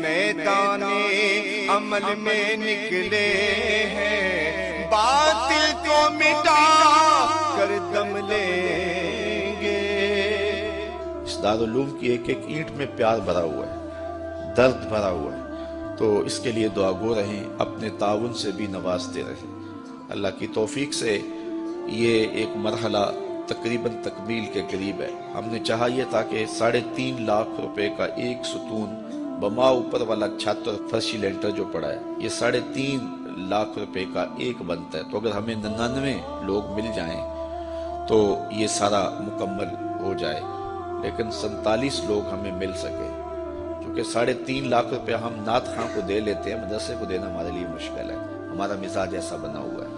میدان عمل میں نکلے ہیں، باطل کو مٹا کر دم لیں گے۔ اس دارالعلوم کی ایک ایک اینٹ میں پیار بھرا ہوا ہے، درد بھرا ہوا ہے، تو اس کے لیے دعا گو رہیں، اپنے تعاون سے بھی نوازتے رہیں۔ اللہ کی توفیق سے یہ ایک مرحلہ تقریباً تکمیل کے قریب ہے۔ ہم نے چاہا یہ تھا کہ 3.5 لاکھ روپے کا ایک ستون بما اوپر والا چھت اور فرشی لینٹر جو پڑا ہے، یہ 3.5 لاکھ روپے کا ایک بنتا ہے، تو اگر ہمیں 99 لوگ مل جائیں تو یہ سارا مکمل ہو جائے، لیکن 47 لوگ ہمیں مل سکے، کیونکہ 3.5 لاکھ روپے ہم نعت خواں کو دے لیتے ہیں، مدرسے کو دینا ہمارے لیے مشکل ہے، ہمارا مزاج ایسا بنا ہوا ہے۔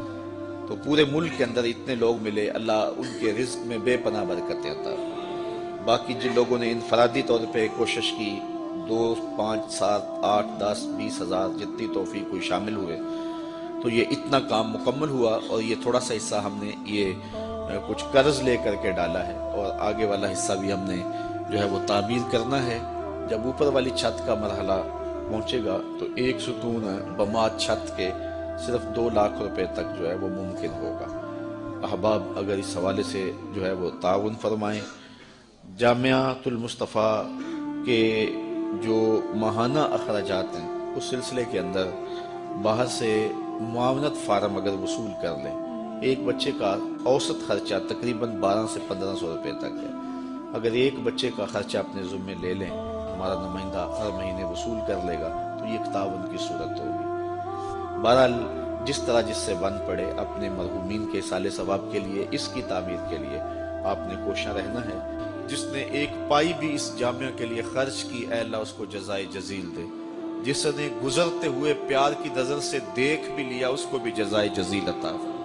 تو پورے ملک کے اندر اتنے لوگ ملے، اللہ ان کے رزق میں بے پناہ برکتیں عطا۔ باقی جن لوگوں نے انفرادی طور پہ کوشش کی، 2، 5، 7، 8، 10، 20 ہزار جتنی توفیق کوئی شامل ہوئے، تو یہ اتنا کام مکمل ہوا، اور یہ تھوڑا سا حصہ ہم نے یہ کچھ قرض لے کر کے ڈالا ہے، اور آگے والا حصہ بھی ہم نے جو ہے وہ تعمیر کرنا ہے۔ جب اوپر والی چھت کا مرحلہ پہنچے گا تو ایک ستون بما چھت کے صرف 2 لاکھ روپے تک جو ہے وہ ممکن ہوگا۔ احباب اگر اس حوالے سے جو ہے وہ تعاون فرمائیں۔ جامعۃ المصطفیٰ کے جو ماہانہ اخراجات ہیں اس سلسلے کے اندر باہر سے معاونت فارم اگر وصول کر لیں، ایک بچے کا اوسط خرچہ تقریباً 1200 سے 1500 روپے تک ہے، اگر ایک بچے کا خرچہ اپنے ذمے لے لیں، ہمارا نمائندہ ہر مہینے وصول کر لے گا، تو یہ تعاون کی صورت ہوگی۔ بہرحال جس طرح جس سے بن پڑے، اپنے مرحومین کے سال ثواب کے لیے، اس کی تعمیر کے لیے آپ نے کوشاں رہنا ہے۔ جس نے ایک پائی بھی اس جامعہ کے لیے خرچ کی، اے اللہ اس کو جزائے جزیل دے۔ جس نے گزرتے ہوئے پیار کی نظر سے دیکھ بھی لیا، اس کو بھی جزائے جزیل عطا فرما۔